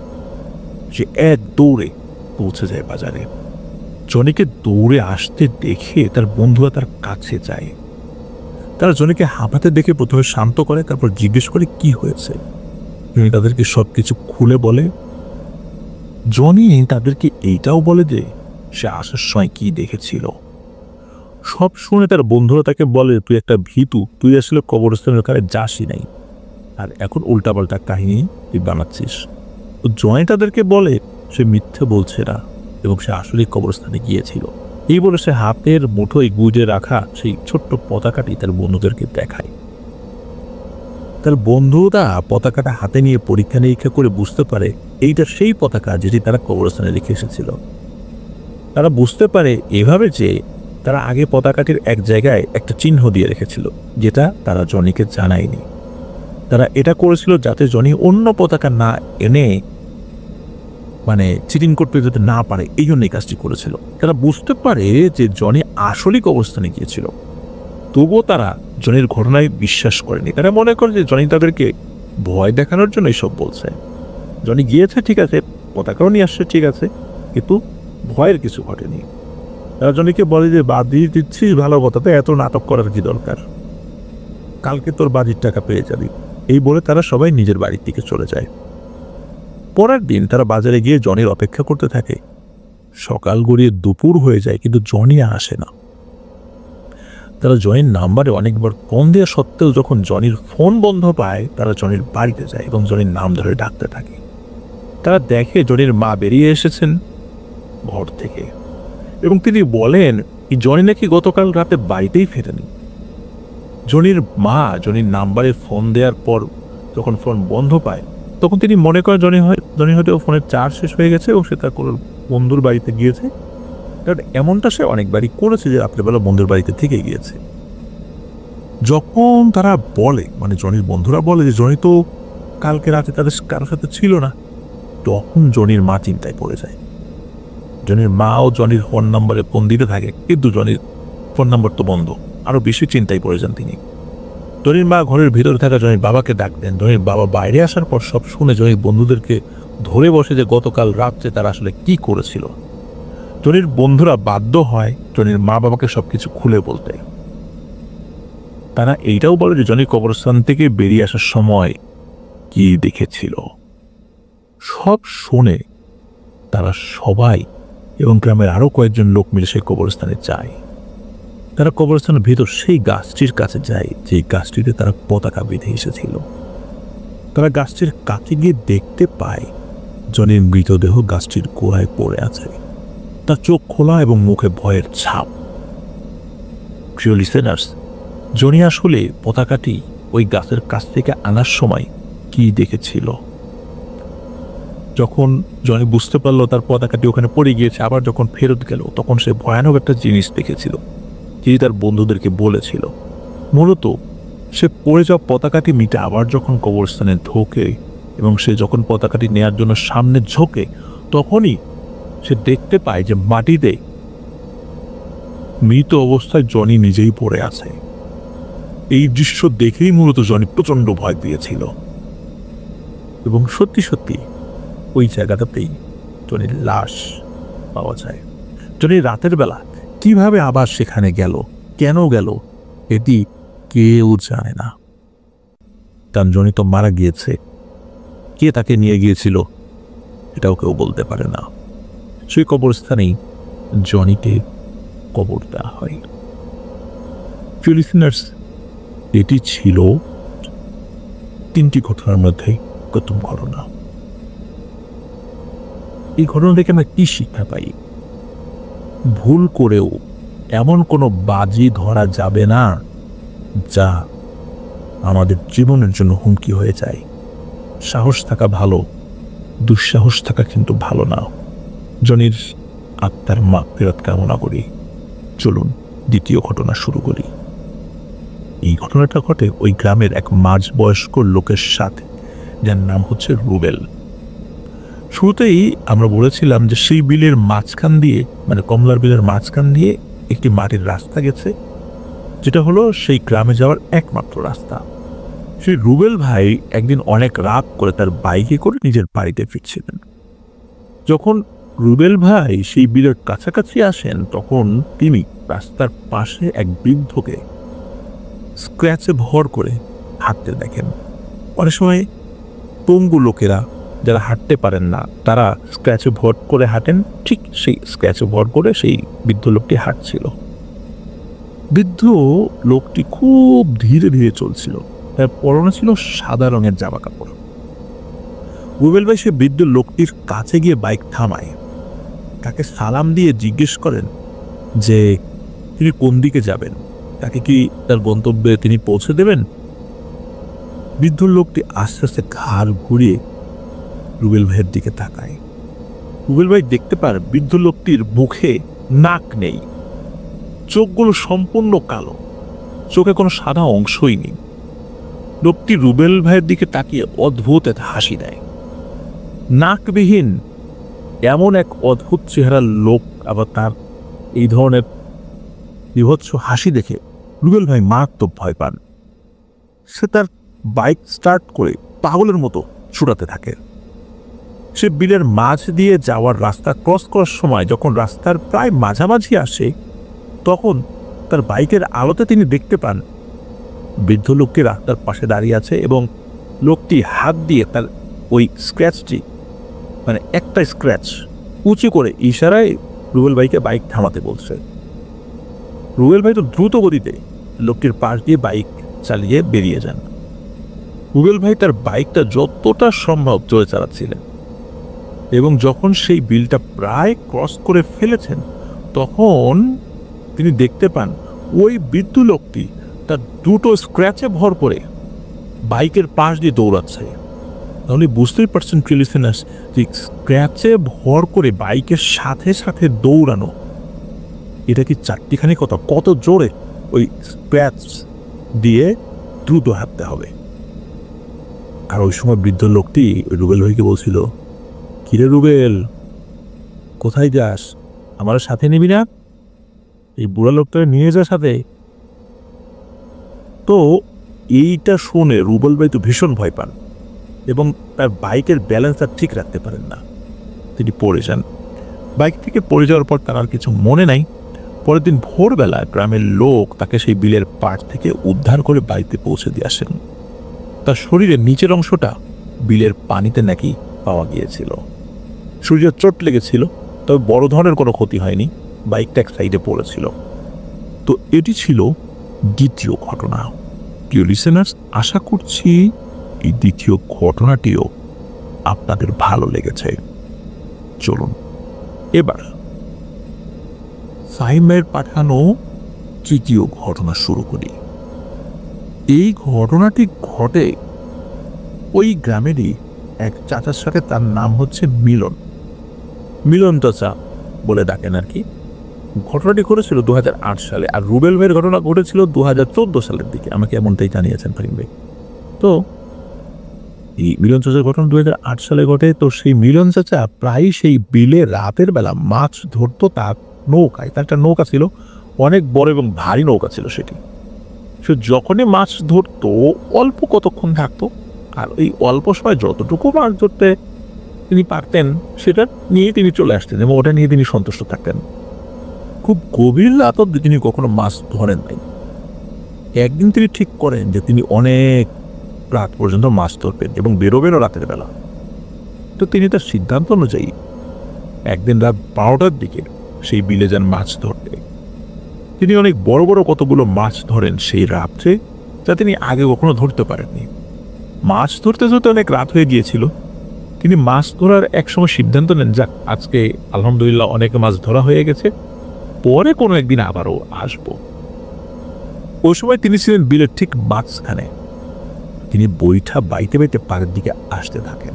সে এক দৌড়ে পৌঁছে যায় বাজারে। জনিকে দৌড়ে আসতে দেখে তার বন্ধুরা তার কাছে যায়। তারা জনিকে হাঁপাতে দেখে প্রথমে শান্ত করে, তারপর জিজ্ঞেস করে কি হয়েছে। জনি তাদেরকে সবকিছু খুলে বলে। জনি তাদেরকে এইটাও বলে যে সে আসার সময় কি দেখেছিল। সব শুনে তার বন্ধুরা তাকে বলে, তুই একটা ভীতু, তুই আসলে কবরস্থানের ওখানে যাসই নাই, আর এখন উল্টাপাল্টা কাহিনী তুই বানাচ্ছিস। তো জনি তাদেরকে বলে সে মিথ্যে বলছে না এবং সে আসলেই কবরস্থানে গিয়েছিল। এই বলে সে হাতের মুঠোয় গুজে রাখা সেই ছোট্ট পতাকাটি তার বন্ধুদেরকে দেখায়। তার বন্ধুরা পতাকাটা হাতে নিয়ে পরীক্ষা নিরীক্ষা করে বুঝতে পারে এইটা সেই পতাকা যেটি তারা কবরস্থানে রেখে এসেছিল। তারা বুঝতে পারে এভাবে যে তারা আগে পতাকাটির এক জায়গায় একটা চিহ্ন দিয়ে রেখেছিল, যেটা তারা জনিকে জানায়নি। তারা এটা করেছিল যাতে জনি অন্য পতাকা না এনে চিটিং করতে যাতে না পারে, এই জন্য এই কাজটি করেছিল। তারা বুঝতে পারে যে জনি আসলেই কবরস্থানে গিয়েছিল, তবুও তারা জনির ঘটনায় বিশ্বাস করেনি। তারা মনে করে যে জনি তাদেরকে ভয় দেখানোর জন্য এইসব বলছে। জনি গিয়েছে ঠিক আছে, পতাকাও নিয়ে আসছে ঠিক আছে, কিন্তু ভয়ের কিছু ঘটেনি। তারা জনিকে বলে যে বাজি দিচ্ছিস ভালো কথা, তো এত নাটক করার কি দরকার, কালকে তোর বাজির টাকা পেয়ে যাবি। এই বলে তারা সবাই নিজের বাড়ির দিকে চলে যায়। পরের দিন তারা বাজারে গিয়ে জনির অপেক্ষা করতে থাকে। সকাল গড়িয়ে দুপুর হয়ে যায়, কিন্তু জনি আসে না। তারা জনির নাম্বারে অনেকবার ফোন দেওয়া সত্ত্বেও যখন জনির ফোন বন্ধ পায়, তারা জনির বাড়িতে যায় এবং জনির নাম ধরে ডাকতে থাকে। তারা দেখে জনির মা বেরিয়ে এসেছেন ঘর থেকে এবং তিনি বলেন জনি নাকি গতকাল রাতে বাড়িতেই ফেরেনি। জনির মা জনির নাম্বারে ফোন দেওয়ার পর যখন ফোন বন্ধ পায়, তখন তিনি মনে করেন জনি হয়তো ফোনের চার্জ শেষ হয়ে গেছে এবং সে তার কোনো বন্ধুর বাড়িতে গিয়েছে। কারণ এমনটা সে অনেকবারই করেছে যে রাত্রেবেলা বন্ধুর বাড়িতে থেকে গিয়েছে। যখন তারা বলে, মানে জনির বন্ধুরা বলে যে জনি তো কালকে রাতে তাদের কারোর সাথে ছিল না, তখন জনির মা চিন্তায় পড়ে যায়। জনির মাও জনির ফোন নাম্বারে ফোন দিতে থাকে, কিন্তু জনির ফোন নাম্বার তো বন্ধ। আরো বেশি চিন্তায় পড়ে যান তিনি। জনির মা ঘরের ভিতরে থাকা জনির বাবাকে ডাক দেন। জনির বাবা বাইরে আসার পর সব শুনে জনির বন্ধুদেরকে ধরে বসে যে গতকাল রাত্রে তারা আসলে কি করেছিল। জনির বন্ধুরা বাধ্য হয় জনির মা বাবাকে সবকিছু খুলে বলতে। তারা এইটাও বলে যে জনি কবরস্থান থেকে বেরিয়ে আসার সময় কি দেখেছিল। সব শুনে তারা সবাই এবং গ্রামের আরো কয়েকজন লোক মিলে সেই কবরস্থানে যায়। তারা কবরস্থানের ভিতর সেই গাছটির কাছে যায় যে গাছটিতে তারা পতাকা বেঁধে এসেছিল। তারা গাছটির কাছে গিয়ে দেখতে পায় জনির মৃতদেহ গাছটির গোড়ায় পড়ে আছে। তার চোখ খোলা এবং মুখে ভয়ের ছাপ। প্রিয় লিসেনার্স, জনি আসলে পতাকাটি ওই গাছের কাছ থেকে আনার সময় কি দেখেছিল? যখন জনি বুঝতে পারলো তার পতাকাটি ওখানে পড়ে গিয়েছে, আবার যখন ফেরত গেল, তখন সে ভয়ানক একটা জিনিস দেখেছিল, যিনি তার বন্ধুদেরকে বলেছিল। মূলত সে পড়ে যাওয়া পতাকাটি মিটে আবার যখন কবরস্থানে ঢোকে এবং সে যখন পতাকাটি নেয়ার জন্য সামনে ঝোঁকে, তখনই সে দেখতে পায় যে মাটিতে মৃত অবস্থায় জনি নিজেই পড়ে আছে। এই দৃশ্য দেখেই মূলত জনি প্রচন্ড ভয় পেয়েছিল এবং সত্যি সত্যি ওই জায়গাটাতেই জনির লাশ পাওয়া যায়। জনি রাতের বেলা কিভাবে আবার সেখানে গেল, কেন গেল, এটি কেউ জানে না। কারণ জনি তো মারা গিয়েছে, কে তাকে নিয়ে গিয়েছিল এটাও কেউ বলতে পারে না। সেই কবরস্থানেই জনিকে কবর দেওয়া হয়। লিসেনার্স, এটি ছিল 3টি ঘটনার মধ্যে প্রথম ঘটনা। এই ঘটনা থেকে আমরা কি শিক্ষা পাই? ভুল করেও এমন কোনো বাজি ধরা যাবে না যা আমাদের জীবনের জন্য হুমকি হয়ে যায়। সাহস থাকা ভালো, দুঃসাহস থাকা কিন্তু ভালো না। জনির আত্মার মাগফিরাত কামনা করি। চলুন দ্বিতীয় ঘটনা শুরু করি। এই ঘটনাটা ঘটে ওই গ্রামের এক মাঝবয়স্ক লোকের সাথে, যার নাম হচ্ছে রুবেল। শুরুতেই আমরা বলেছিলাম যে সেই বিলের মাঝখান দিয়ে, মানে কমলার বিলের মাঝখান দিয়ে একটি মাটির রাস্তা গেছে, যেটা হলো সেই গ্রামে যাওয়ার একমাত্র রাস্তা। সেই রুবেল ভাই একদিন অনেক রাত করে তার বাইকে করে নিজের বাড়িতে ফিরছিলেন। যখন রুবেল ভাই সেই বিলের কাছাকাছি আসেন, তখন তিনি রাস্তার পাশে এক বৃদ্ধকে স্ক্র্যাচে ভর করে হাঁটতে দেখেন। অনেক সময় পঙ্গু লোকেরা যারা হাঁটতে পারেন না, তারা স্ক্র্যাচে ভর করে হাঁটেন, ঠিক সেই স্ক্র্যাচে ভর করে সেই বৃদ্ধ লোকটি হাঁটছিল। বৃদ্ধ লোকটি খুব ধীরে ধীরে চলছিল, তার পরনে ছিল সাদা রঙের জামা কাপড়। রুবেল ভাই সে বৃদ্ধ লোকটির কাছে গিয়ে বাইক থামায়, তাকে সালাম দিয়ে জিজ্ঞেস করেন যে তিনি কোন দিকে যাবেন, তাকে কি তার গন্তব্যে তিনি পৌঁছে দেবেন। বৃদ্ধ লোকটি আস্তে আস্তে ঘাড় ঘুরিয়ে রুবেল ভাইয়ের দিকে তাকায়। রুবেল ভাই দেখতে পারে বৃদ্ধ লোকটির মুখে নাক নেই, চোখগুলো সম্পূর্ণ কালো, চোখে কোনো সাদা অংশই নেই। লোকটি রুবেল ভাইয়ের দিকে তাকিয়ে অদ্ভুত এক হাসি দেয়। নাকবিহীন এমন এক অদ্ভুত চেহারার লোক আবার তার এই ধরনের বিভৎস হাসি দেখে রুবেল ভাই মারাত্মক ভয় পান। সে তার বাইক স্টার্ট করে পাগলের মতো ছুটাতে থাকে। সে বিলের মাঝ দিয়ে যাওয়ার রাস্তা ক্রস করার সময় যখন রাস্তার প্রায় মাঝামাঝি আসে, তখন তার বাইকের আলোতে তিনি দেখতে পান বৃদ্ধ লোকটি রাস্তার পাশে দাঁড়িয়ে আছে এবং লোকটি হাত দিয়ে তার ওই স্ক্র্যাচটি, মানে একটা স্ক্র্যাচ উঁচু করে ইশারায় রুবেল ভাইকে বাইক থামাতে বলছে। রুবেল ভাই তো দ্রুত গতিতে লোকটির পাশ দিয়ে বাইক চালিয়ে বেরিয়ে যান। রুবেল ভাই তার বাইকটা যতটা সম্ভব জোরে চালাচ্ছিলেন এবং যখন সেই বিলটা প্রায় ক্রস করে ফেলেছেন, তখন তিনি দেখতে পান ওই বৃদ্ধ লোকটি তার দুটো স্ক্র্যাচে ভর করে বাইকের পাশ দিয়ে দৌড়াচ্ছে। তাহলে বুঝতেই পারছেন প্রিয় লিসেনার্স যে স্ক্র্যাচে ভর করে বাইকের সাথে সাথে দৌড়ানো, এটা কি চারটিখানি কথা, কত জোরে ওই স্ক্র্যাচ দিয়ে দ্রুত হাঁটতে হবে। আর ওই সময় বৃদ্ধ লোকটি রুবেল ভাইকে বলছিল, কিরে রুবেল, কোথায় যাস, আমার সাথে নিবি না? এই বুড়া লোকটা নিয়ে যা সাথে। তো এইটা শুনে রুবেল ভাই তো ভীষণ ভয় পান এবং তার বাইকের ব্যালেন্স আর ঠিক রাখতে পারেন না, তিনি পড়ে যান। বাইক থেকে পড়ে যাওয়ার পর তার আর কিছু মনে নাই। পরের দিন ভোরবেলা গ্রামের লোক তাকে সেই বিলের পাড় থেকে উদ্ধার করে বাড়িতে পৌঁছে দিয়ে আসেন। তার শরীরের নিচের অংশটা বিলের পানিতে নাকি পাওয়া গিয়েছিল। শরীরে চোট লেগেছিল, তবে বড় ধরনের কোনো ক্ষতি হয়নি, বাইকটা এক সাইডে পড়েছিল। তো এটি ছিল দ্বিতীয় ঘটনা। প্রিয় লিসেনার্স, আশা করছি এই দ্বিতীয় ঘটনাটিও আপনাদের ভালো লেগেছে। চলুন এবার ফাহিমের পাঠানো তৃতীয় ঘটনা শুরু করি। এই ঘটনাটি ঘটে ওই গ্রামেরই এক চাচার সাথে, তার নাম হচ্ছে মিলন। মিলন চাচা বলে ডাকেন আর কি। ঘটনাটি ঘটেছিল 2008 সালে, আর রুবেল ভাইয়ের ঘটনা ঘটেছিল 2014 সালের দিকে, আমাকে এমনটাই জানিয়েছেন ফাহিম ভাই। তো এই মিলন চাচার ঘটনা 2008 সালে ঘটে। তো সেই মিলন চাচা প্রায় সেই বিলে রাতের বেলা মাছ ধরতো তার নৌকায়। তার একটা নৌকা ছিল, অনেক বড় এবং ভারী নৌকা ছিল সেটি। সে যখনই মাছ ধরতো অল্প কতক্ষণ থাকতো, আর এই অল্প সময় যতটুকু মাছ ধরতে তিনি পারতেন সেটা নিয়ে তিনি চলে আসতেন এবং ওটা নিয়ে তিনি সন্তুষ্ট থাকতেন। খুব গভীর রাত অব্দি তিনি কখনো মাছ ধরেন নাই। একদিন তিনি ঠিক করেন যে তিনি অনেক রাত পর্যন্ত মাছ ধরবেন এবং বেরোবেনও রাতের বেলা। তো তিনি তার সিদ্ধান্ত অনুযায়ী একদিন রাত 12টার দিকে সেই বিলে যান মাছ ধরতে। তিনি অনেক বড় বড় কতগুলো মাছ ধরেন সেই রাত্রে, যা তিনি আগে কখনো ধরতে পারেননি। মাছ ধরতে ধরতে অনেক রাত হয়ে গিয়েছিল। তিনি মাছ ধরার এক সময় সিদ্ধান্ত নেন, যাক আজকে আলহামদুলিল্লাহ অনেক মাছ ধরা হয়ে গেছে, পরে কোনো একদিন আবারও আসবো। ওই সময় তিনি ছিলেন বিলের ঠিক মাঝখানে। তিনি বৈঠা বাইতে বাইতে পাড়ের দিকে আসতে থাকেন।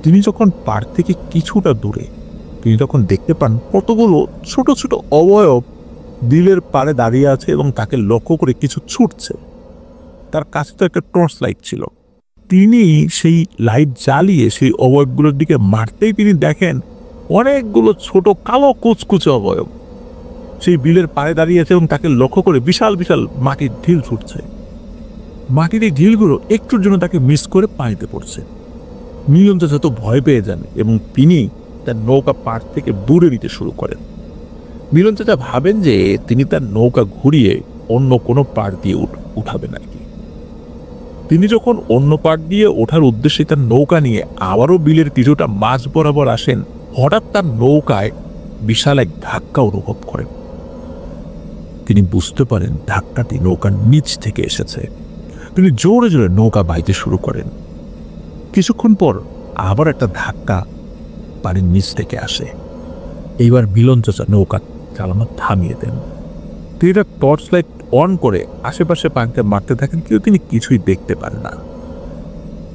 তিনি যখন পাড় থেকে কিছুটা দূরে, তিনি তখন দেখতে পান কতগুলো ছোট ছোট অবয়ব বিলের পাড়ে দাঁড়িয়ে আছে এবং তাকে লক্ষ্য করে কিছু ছুটছে। তার কাছে তো একটা টর্চ লাইট ছিল। তিনি সেই লাইট জ্বালিয়ে সেই অবয়বগুলোর দিকে মারতেই তিনি দেখেন অনেকগুলো ছোট কালো কুচকুচে অবয়ব সেই বিলের পাড়ে দাঁড়িয়েছে এবং তাকে লক্ষ্য করে বিশাল বিশাল মাটির ঢিল ছুটছে। মাটির এই ঢিলগুলো একটুর জন্য তাকে মিস করে পানিতে পড়ছে। মিলন চাচা তো ভয় পেয়ে যান এবং তিনি তার নৌকা পাড় থেকে দূরে নিতে শুরু করেন। মিলন চাচা ভাবেন যে তিনি তার নৌকা ঘুরিয়ে অন্য কোনো পাড় দিয়ে উঠাবেন আর কি। তিনি যখন অন্য পাড় দিয়ে ওঠার উদ্দেশ্যে তার নৌকা নিয়ে আবারও বিলের কিছুটা মাঝ বরাবর আসেন, হঠাৎ তার নৌকায় বিশাল এক ধাক্কা অনুভব করেন। তিনি বুঝতে পারেন ধাক্কাটি নৌকার নিচ থেকে এসেছে। তিনি জোরে জোরে নৌকা বাইতে শুরু করেন। কিছুক্ষণ পর আবার একটা ধাক্কা পানির নিচ থেকে আসে। এইবার মিলন চাচা নৌকা চালানো থামিয়ে দেন। তিনি তার টর্চ লাইট অন করে আশেপাশে পানিতে মারতে থাকেন, কিন্তু তিনি কিছুই দেখতে পান না।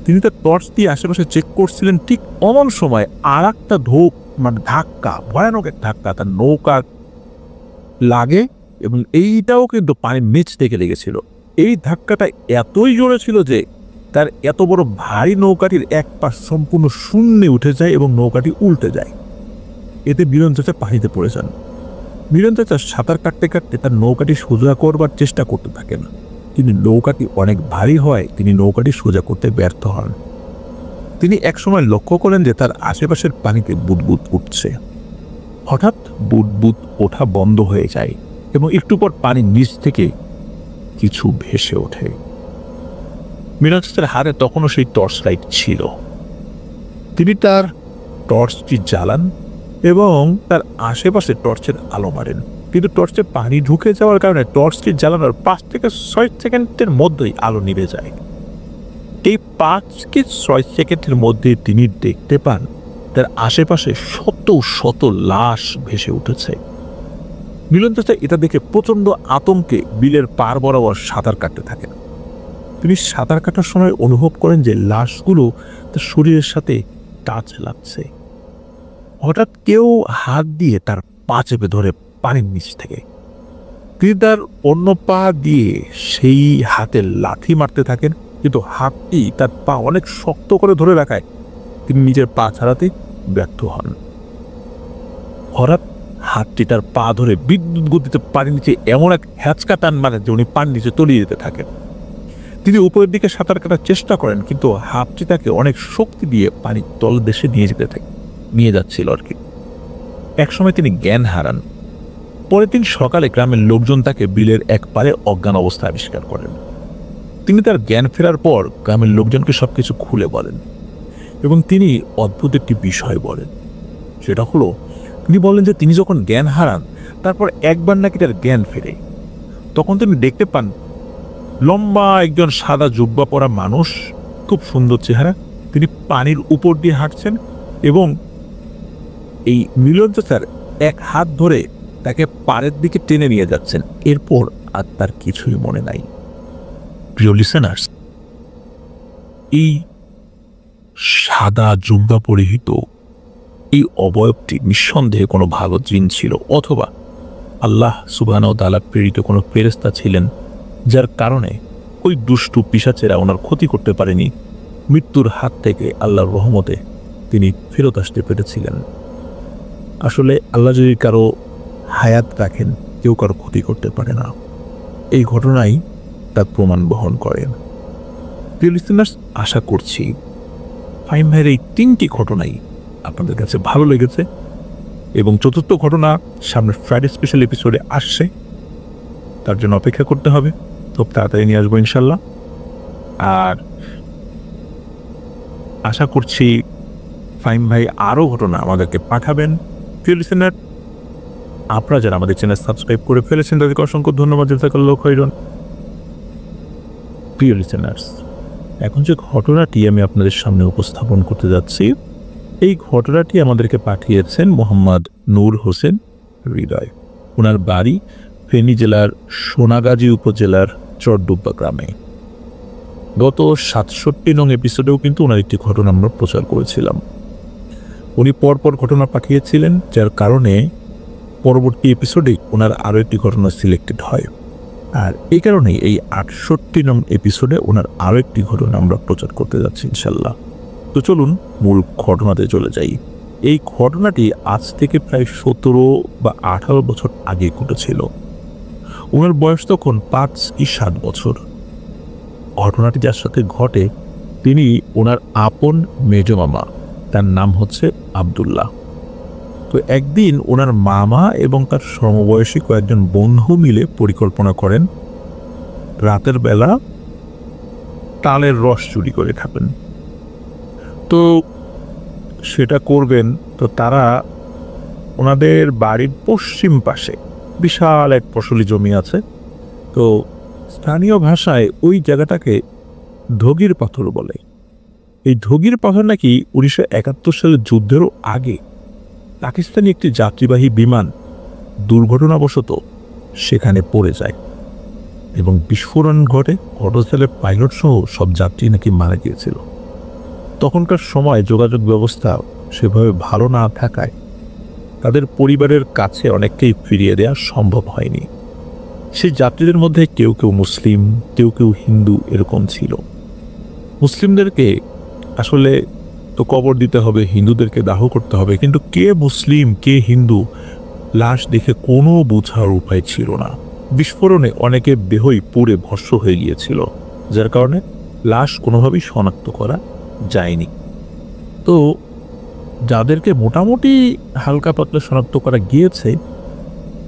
তিনি তার টর্চ দিয়ে আশেপাশে চেক করছিলেন, ঠিক অমন সময় আর একটা ধাক্কা, ভয়ানক এক ধাক্কা তার নৌকা লাগে এবং এইটাও কিন্তু পানির নিচ থেকে লেগেছিল। এই ধাক্কাটা এতই জোরে ছিল যে তার এত বড় ভারী নৌকাটির এক পাশ সম্পূর্ণ শূন্যে উঠে যায় এবং নৌকাটি উল্টে যায়। এতে মিলন চাচা পানিতে পড়ে যান। মিলন চাচা সাঁতার কাটতে কাটতে তার নৌকাটি সোজা করবার চেষ্টা করতে থাকেন, কিন্তু নৌকাটি অনেক ভারী হয় তিনি নৌকাটি সোজা করতে ব্যর্থ হন। তিনি একসময় লক্ষ্য করেন যে তার আশেপাশের পানিতে বুদবুদ উঠছে। হঠাৎ বুদবুদ ওঠা বন্ধ হয়ে যায় এবং একটু পর পানির নিচ থেকে কিছু ভেসে ওঠে। মিলন চাচার হাতে তখনও সেই টর্চ লাইট ছিল। তিনি তার টর্চটি জ্বালান এবং তার আশেপাশে টর্চের আলো মারেন, কিন্তু টর্চে পানি ঢুকে যাওয়ার কারণে টর্চটি জ্বালানোর 5 থেকে 6 সেকেন্ডের মধ্যেই আলো নিভে যায়। এই 5 কি 6 সেকেন্ডের মধ্যে তিনি দেখতে পান তার আশেপাশে শত শত লাশ ভেসে উঠেছে। মিলন চাচা এটা দেখে প্রচন্ড আতঙ্কে বিলের পার বরাবর সাঁতার কাটতে থাকেন। তিনি সাঁতার কাটার সময় অনুভব করেন যে লাশগুলো তার শরীরের সাথে টাচ লাগছে। হঠাৎ কেউ হাত দিয়ে তার পা চেপে ধরে পানির নিচ থেকে। তিনি তার অন্য পা দিয়ে সেই হাতে লাথি মারতে থাকেন, কিন্তু হাতটি তার পা অনেক শক্ত করে ধরে রাখায় তিনি নিজের পা ছাড়াতে ব্যর্থ হন। হঠাৎ হাতটি তার পা ধরে বিদ্যুৎ গতিতে পানির নিচে এমন এক হ্যাঁচকা টান মারেন যে উনি পানির নিচে তলিয়ে যেতে থাকেন। তিনি উপরের দিকে সাঁতার কাটার চেষ্টা করেন, কিন্তু হাতটি তাকে অনেক শক্তি দিয়ে পানির তলদেশে নিয়ে যাচ্ছিল আর কি। একসময় তিনি জ্ঞান হারান। পরের দিন সকালে গ্রামের লোকজন তাকে বিলের এক পারে অজ্ঞান অবস্থায় আবিষ্কার করেন। তিনি তার জ্ঞান ফেরার পর গ্রামের লোকজনকে সবকিছু খুলে বলেন এবং তিনি অদ্ভুত একটি বিষয় বলেন। সেটা হলো, তিনি বলেন যে তিনি যখন জ্ঞান হারান তারপর একবার নাকি তার জ্ঞান ফেরে। তখন তিনি দেখতে পান লম্বা একজন সাদা জুব্বা পরা মানুষ, খুব সুন্দর চেহারা, তিনি পানির উপর দিয়ে হাঁটছেন এবং এই মিলন চাচার এক হাত ধরে তাকে পাড়ের দিকে টেনে নিয়ে যাচ্ছেন। এরপর আর তার কিছুই মনে নাই। প্রিয় লিসেনার্স, এই সাদা জুব্বা পরিহিত এই অবয়বটি নিঃসন্দেহে কোনো ভালো জিন ছিল, অথবা আল্লাহ সুবহানাহু ওয়া তাআলা প্রেরিত কোনো ফেরেশতা ছিলেন, যার কারণে ওই দুষ্টু পিশাচেরা ওনার ক্ষতি করতে পারেনি। মৃত্যুর হাত থেকে আল্লাহর রহমতে তিনি ফেরত আসতে পেরেছিলেন। আসলে আল্লাহ যদি কারো হায়াত রাখেন, কেউ কারো ক্ষতি করতে পারে না। এই ঘটনাই তার প্রমাণ বহন করেন। প্রিয় লিসেনার্স, আশা করছি ফাহিম ভাইয়ের এই 3টি ঘটনাই আপনাদের কাছে ভালো লেগেছে এবং চতুর্থ ঘটনা সামনের ফ্রাইডে স্পেশাল এপিসোডে আসছে, তার জন্য অপেক্ষা করতে হবে। খুব তাড়াতাড়ি নিয়ে আসবো ইনশাল্লাহ। আর আশা করছি ফাহিম ভাই আরও ঘটনা আমাদেরকে পাঠাবেন। প্রিয় লিসেনার, আপনারা যারা আমাদের চ্যানেল সাবস্ক্রাইব করে ফেলেছেন তাদেরকে অসংখ্য ধন্যবাদ। জাযাকাল্লাহু খাইরান। প্রিয় লিসেনার্স, এখন যে ঘটনাটি আমি আপনাদের সামনে উপস্থাপন করতে যাচ্ছি, এই ঘটনাটি আমাদেরকে পাঠিয়েছেন মোহাম্মদ নূর হোসেন হৃদয়। ওনার বাড়ি ফেনী জেলার সোনাগাজী উপজেলার চরডুব্বা গ্রামে। গত 67 নং এপিসোডেও কিন্তু ওনার একটি ঘটনা আমরা প্রচার করেছিলাম। উনি পরপর ঘটনা পাঠিয়েছিলেন, যার কারণে পরবর্তী এপিসোডে ওনার আরও একটি ঘটনা সিলেক্টেড হয়। আর এই কারণেই এই 68 নং এপিসোডে ওনার আরও একটি ঘটনা আমরা প্রচার করতে যাচ্ছি ইনশাল্লাহ। তো চলুন মূল ঘটনাতে চলে যাই। এই ঘটনাটি আজ থেকে প্রায় 17 বা 18 বছর আগে ঘটেছিল। ওনার বয়স তখন 5 কি 7 বছর। ঘটনাটি যার সাথে ঘটে তিনি ওনার আপন মেজ মামা, তার নাম হচ্ছে আব্দুল্লাহ। তো একদিন ওনার মামা এবং তার সমবয়সী কয়েকজন বন্ধু মিলে পরিকল্পনা করেন রাতের বেলা তালের রস চুরি করে খাবেন। তো সেটা করবেন, তো তারা ওনাদের বাড়ির পশ্চিম পাশে বিশাল এক ফসলি জমি আছে। তো স্থানীয় ভাষায় ওই জায়গাটাকে ধগির পাথর বলে। এই ধগির পাথর নাকি 1971 সালের যুদ্ধেরও আগে পাকিস্তানি একটি যাত্রীবাহী বিমান দুর্ঘটনাবশত সেখানে পড়ে যায় এবং বিস্ফোরণ ঘটে। ঘটনাস্থলে পাইলট সহ সব যাত্রী নাকি মারা গিয়েছিল। তখনকার সময় যোগাযোগ ব্যবস্থা সেভাবে ভালো না থাকায় তাদের পরিবারের কাছে অনেককেই ফিরিয়ে দেওয়া সম্ভব হয়নি। সেই যাত্রীদের মধ্যে কেউ কেউ মুসলিম, কেউ কেউ হিন্দু এরকম ছিল। মুসলিমদেরকে আসলে তো কবর দিতে হবে, হিন্দুদেরকে দাহ করতে হবে, কিন্তু কে মুসলিম কে হিন্দু লাশ দেখে কোনো বোঝার উপায় ছিল না। বিস্ফোরণে অনেকের দেহই পুড়ে ভস্ম হয়ে গিয়েছিল, যার কারণে লাশ কোনোভাবেই শনাক্ত করা যায়নি। তো যাদেরকে মোটামুটি হালকা পাতলা শনাক্ত করা গিয়েছে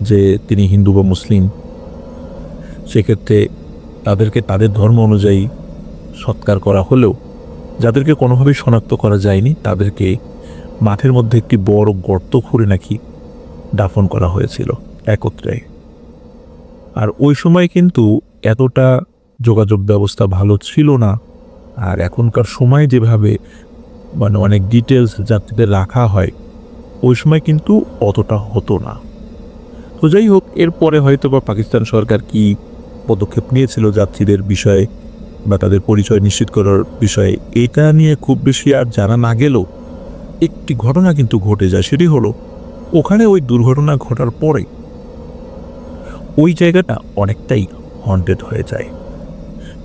যে তিনি হিন্দু বা মুসলিম, সেক্ষেত্রে তাদেরকে তাদের ধর্ম অনুযায়ী সৎকার করা হলেও যাদেরকে কোনোভাবেই শনাক্ত করা যায়নি তাদেরকে মাঠের মধ্যে একটি বড় গর্ত খুঁড়ে নাকি দাফন করা হয়েছিল একত্রে। আর ওই সময় কিন্তু এতটা যোগাযোগ ব্যবস্থা ভালো ছিল না। আর এখনকার সময় যেভাবে অনেক ডিটেলস যাত্রীদের রাখা হয়, ওই সময় কিন্তু অতটা হতো না। তো যাই হোক, এরপরে হয়তো বা পাকিস্তান সরকার কি পদক্ষেপ নিয়েছিল যাত্রীদের বিষয়ে বা তাদের পরিচয় নিশ্চিত করার বিষয়ে এটা নিয়ে খুব বেশি আর জানা না গেলেও একটি ঘটনা কিন্তু ঘটে যায়। সেটি হলো ওখানে ওই দুর্ঘটনা ঘটার পরে ওই জায়গাটা অনেকটাই হন্টেড হয়ে যায়।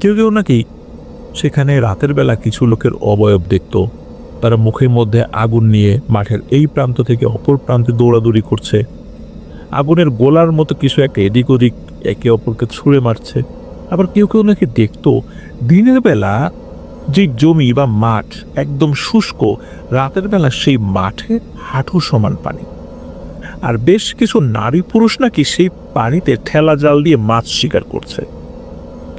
কেউ কেউ নাকি সেখানে রাতের বেলা কিছু লোকের অবয়ব দেখত, তারা মুখের মধ্যে আগুন নিয়ে মাঠের এই প্রান্ত থেকে অপর প্রান্তে দৌড়াদৌড়ি করছে, আগুনের গোলার মতো কিছু একটা এদিক ওদিক একে অপরকে ছুঁড়ে মারছে। আবার কেউ কেউ নাকি দেখতো দিনের বেলা যে জমি বা মাঠ একদম শুষ্ক, রাতের বেলা সেই মাঠে হাঁটু সমান পানি, আর বেশ কিছু নারী পুরুষ নাকি সেই পানিতে ঠেলা জাল দিয়ে মাছ শিকার করছে।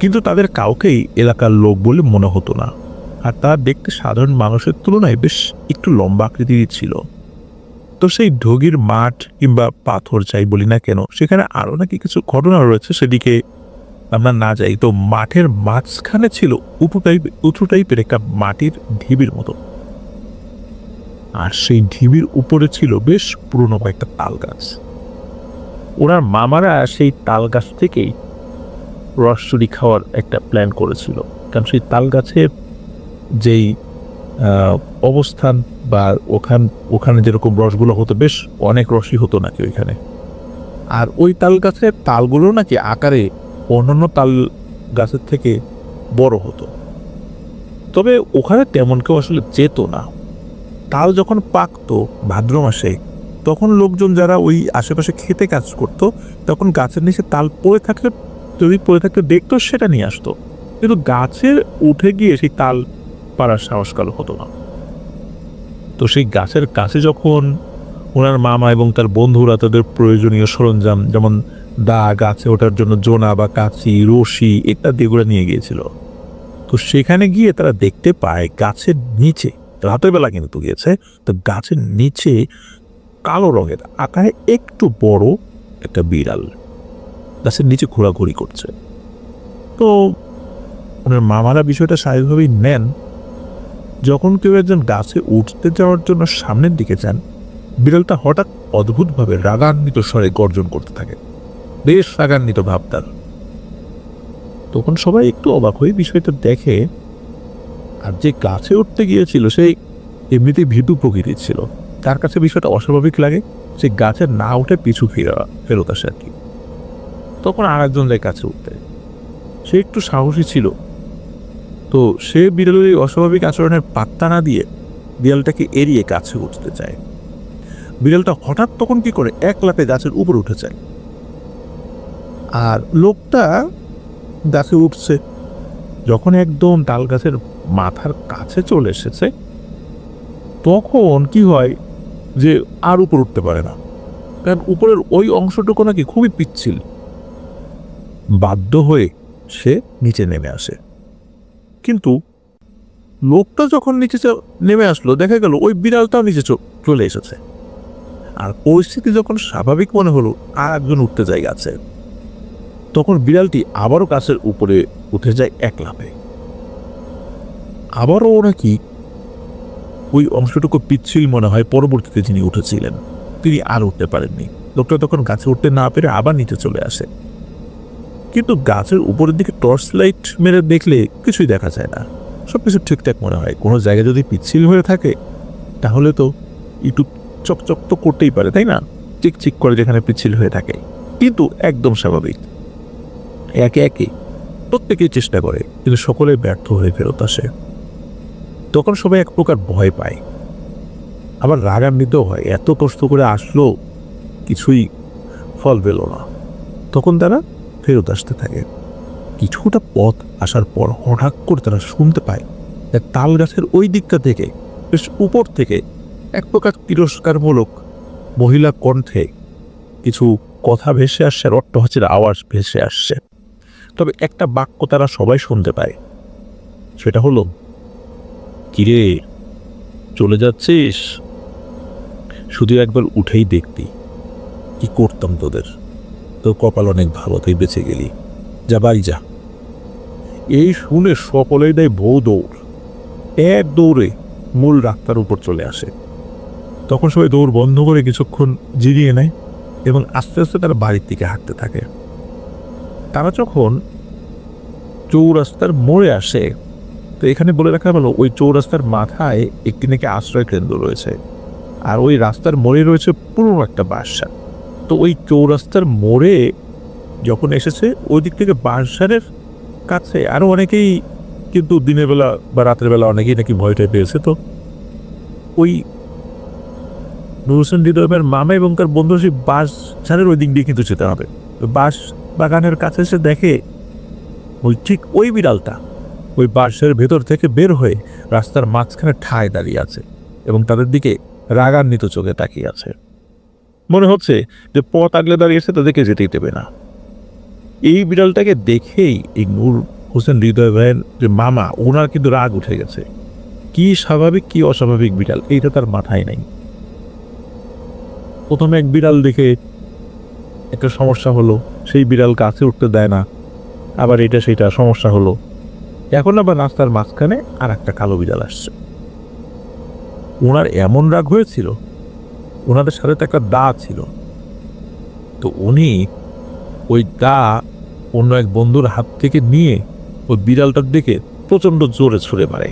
কিন্তু তাদের কাউকেই এলাকার লোক বলে মনে হতো না, আর তারা দেখতে সাধারণ মানুষের তুলনায় বেশ একটু লম্বা আকৃতির ছিল। তো সেই ঢগির মাঠ কিংবা পাথর যাই বলি না কেন, সেখানে আরও নাকি কিছু ঘটনা রয়েছে, সেদিকে আমরা না যাই। তো মাঠের মাঝখানে ছিল উঁচু টাইপের একটা মাটির ঢিবির মতো, আর সেই ঢিবির উপরে ছিল বেশ পুরনো কয়েকটা তাল গাছ। ওনার মামারা সেই তাল গাছ থেকেই রস চুরি খাওয়ার একটা প্ল্যান করেছিল, কারণ সেই তাল গাছের যেই অবস্থান বা ওখানে যেরকম রসগুলো হতো, বেশ অনেক রসই হতো নাকি ওইখানে। আর ওই তাল গাছের তালগুলো নাকি আকারে অন্যান্য তাল গাছের থেকে বড় হতো, তবে ওখানে তেমন কেউ আসলে যেত না। তাল যখন পাকতো ভাদ্র মাসে, তখন লোকজন যারা ওই আশেপাশে খেতে কাজ করত, তখন গাছের নিচে তাল পড়ে থাকলে, যদি পড়ে থাকলে দেখতো, সেটা নিয়ে আসতো। কিন্তু গাছে উঠে গিয়ে সেই তাল পাড়ার সাহস কালো হতো না। তো সেই গাছের কাছে যখন ওনার মামা এবং তার বন্ধুরা তাদের প্রয়োজনীয় সরঞ্জাম, যেমন দা, গাছে ওঠার জন্য জোনা বা কাঁচি, রশি ইত্যাদি এগুলো নিয়ে গিয়েছিল, তো সেখানে গিয়ে তারা দেখতে পায় গাছের নিচে, রাতের বেলা কিন্তু গিয়েছে, তো গাছের নিচে কালো রঙের আকারে একটু বড় একটা বিড়াল গাছের নিচে ঘোরাঘুরি করছে। তো ওনার মামারা বিষয়টা স্বাভাবিকভাবেই নেন। যখন কেউ একজন গাছে উঠতে যাওয়ার জন্য সামনের দিকে যান, বিড়ালটা হঠাৎ অদ্ভুতভাবে রাগান্বিত স্বরে গর্জন করতে থাকে, বেশ রাগান্বিত ভাব তার। তখন সবাই একটু অবাক হয়ে বিষয়টা দেখে, আর যে গাছে উঠতে গিয়েছিল সেই এমনিতেই ভীতু প্রকৃতির ছিল, তার কাছে বিষয়টা অস্বাভাবিক লাগে, সে গাছে না উঠে পিছু ফেরত আসে আর কি। তখন আর একজন যায় কাছে উঠতে, সে একটু সাহসী ছিল, তো সে বিড়ালের এই অস্বাভাবিক আচরণের পাত্তা না দিয়ে বিড়ালটাকে এড়িয়ে গাছে উঠতে চায়। বিড়ালটা হঠাৎ তখন কি করে এক লাফে গাছের উপর উঠে যায়, আর লোকটা গাছে উঠছে, যখন একদম তাল গাছের মাথার কাছে চলে এসেছে, তখন কি হয় যে আর উপর উঠতে পারে না, কারণ উপরের ওই অংশটুকু নাকি খুবই পিচ্ছিল। বাধ্য হয়ে সে নিচে নেমে আসে। কিন্তু লোকটা যখন নিচে নেমে আসলো, দেখা গেল ওই বিড়ালটাও নিচে চলে এসেছে। আর পরিস্থিতি যখন স্বাভাবিক মনে হলো, আর একজন উঠতে যায় গাছে, তখন বিড়ালটি আবারও গাছের উপরে উঠে যায় এক লাফে। আবারও নাকি ওই অংশটুকু পিচ্ছিল মনে হয়, পরবর্তীতে যিনি উঠেছিলেন তিনি আর উঠতে পারেননি। লোকটা তখন গাছে উঠতে না পেরে আবার নিচে চলে আসে, কিন্তু গাছের উপরের দিকে টর্চ লাইট মেরে দেখলে কিছুই দেখা যায় না, সবকিছু ঠিকঠাক মনে হয়। কোনো জায়গায় যদি পিচ্ছিল হয়ে থাকে তাহলে তো একটু চকচক তো করতেই পারে, তাই না? চিকচিক করে যেখানে পিচ্ছিল হয়ে থাকে, কিন্তু একদম স্বাভাবিক। একে একে প্রত্যেকেই চেষ্টা করে, কিন্তু সকলে ব্যর্থ হয়ে ফেরত আসে। তখন সবাই এক প্রকার ভয় পায়, আবার রাগান্বিত হয়, এত কষ্ট করে আসলো, কিছুই ফল পেল না। তখন তারা ফেরত আসতে থাকে। কিছুটা পথ আসার পর হঠাৎ করে তারা শুনতে পায় তাল গাছের ওই দিকটা থেকে, বেশ উপর থেকে এক প্রকার তিরস্কারমূলক মহিলা কণ্ঠে কিছু কথা ভেসে আসছে, আর অট্টহাসির আওয়াজ ভেসে আসছে। তবে একটা বাক্য তারা সবাই শুনতে পায়, সেটা হলো, কিরে চলে যাচ্ছিস? শুধু একবার উঠেই দেখতি, কি করতাম তোদের, তোর কপাল অনেক ভালো, তুই বেঁচে গেলি, যা বাড়ি যা। এই শুনে সকলেই দেয় বউ দৌড়, এক দৌড়ে মূল রাস্তার উপর চলে আসে। তখন সবাই দৌড় বন্ধ করে কিছুক্ষণ জিরিয়ে নেয় এবং আস্তে আস্তে তারা বাড়ির দিকে হাঁটতে থাকে। তারা যখন চৌরাস্তার মোড়ে আসে। তো এখানে বলে রাখা ভালো, ওই চৌরাস্তার মাথায় একটি নাকি আশ্রয় কেন্দ্র রয়েছে, আর ওই রাস্তার মোড়ে রয়েছে পুরো একটা বাসার। তো ওই চৌরাস্তার মোড়ে যখন এসেছে, ওই দিক থেকে বাসারের কাছে আরও অনেকেই কিন্তু দিনের বেলা বা রাতের বেলা অনেকেই নাকি ভয়টাই পেয়েছে। তো ওই নূর হোসেন হৃদয় ভাইয়ের মামা এবং তার বন্ধু সেই বাঁশঝাড়ের ওই দিক দিয়ে কিন্তু যেতে হবে। বাঁশ বাগানের কাছে এসে দেখে ওই ঠিক ওই বিড়ালটা ওই বাঁশের ভেতর থেকে বের হয়ে রাস্তার মাঝখানে ঠায় দাঁড়িয়ে আছে এবং তাদের দিকে রাগান্বিত চোখে তাকিয়ে আছে। মনে হচ্ছে যে পথ আগলে দাঁড়িয়েছে, তাদেরকে যেতেই দেবে না। এই বিড়ালটাকে দেখেই এই নূর হোসেন হৃদয় ভাইয়ের যে মামা, ওনার কিন্তু রাগ উঠে গেছে। কি স্বাভাবিক কি অস্বাভাবিক বিড়াল, এইটা তার মাথায় নাই। প্রথমে এক বিড়াল দেখে একটা সমস্যা হলো, সেই বিড়াল কাছে উঠতে দেয় না, আবার এটা সেটা সমস্যা হলো। এখন আবার রাস্তার মাঝখানে আর একটা কালো বিড়াল আসছে। ওনার এমন রাগ হয়েছিল, ওনাদের সাথে তো একটা দা ছিল, তো উনি ওই দা অন্য এক বন্ধুর হাত থেকে নিয়ে ওই বিড়ালটার দিকে প্রচণ্ড জোরে ছুঁড়ে মারে,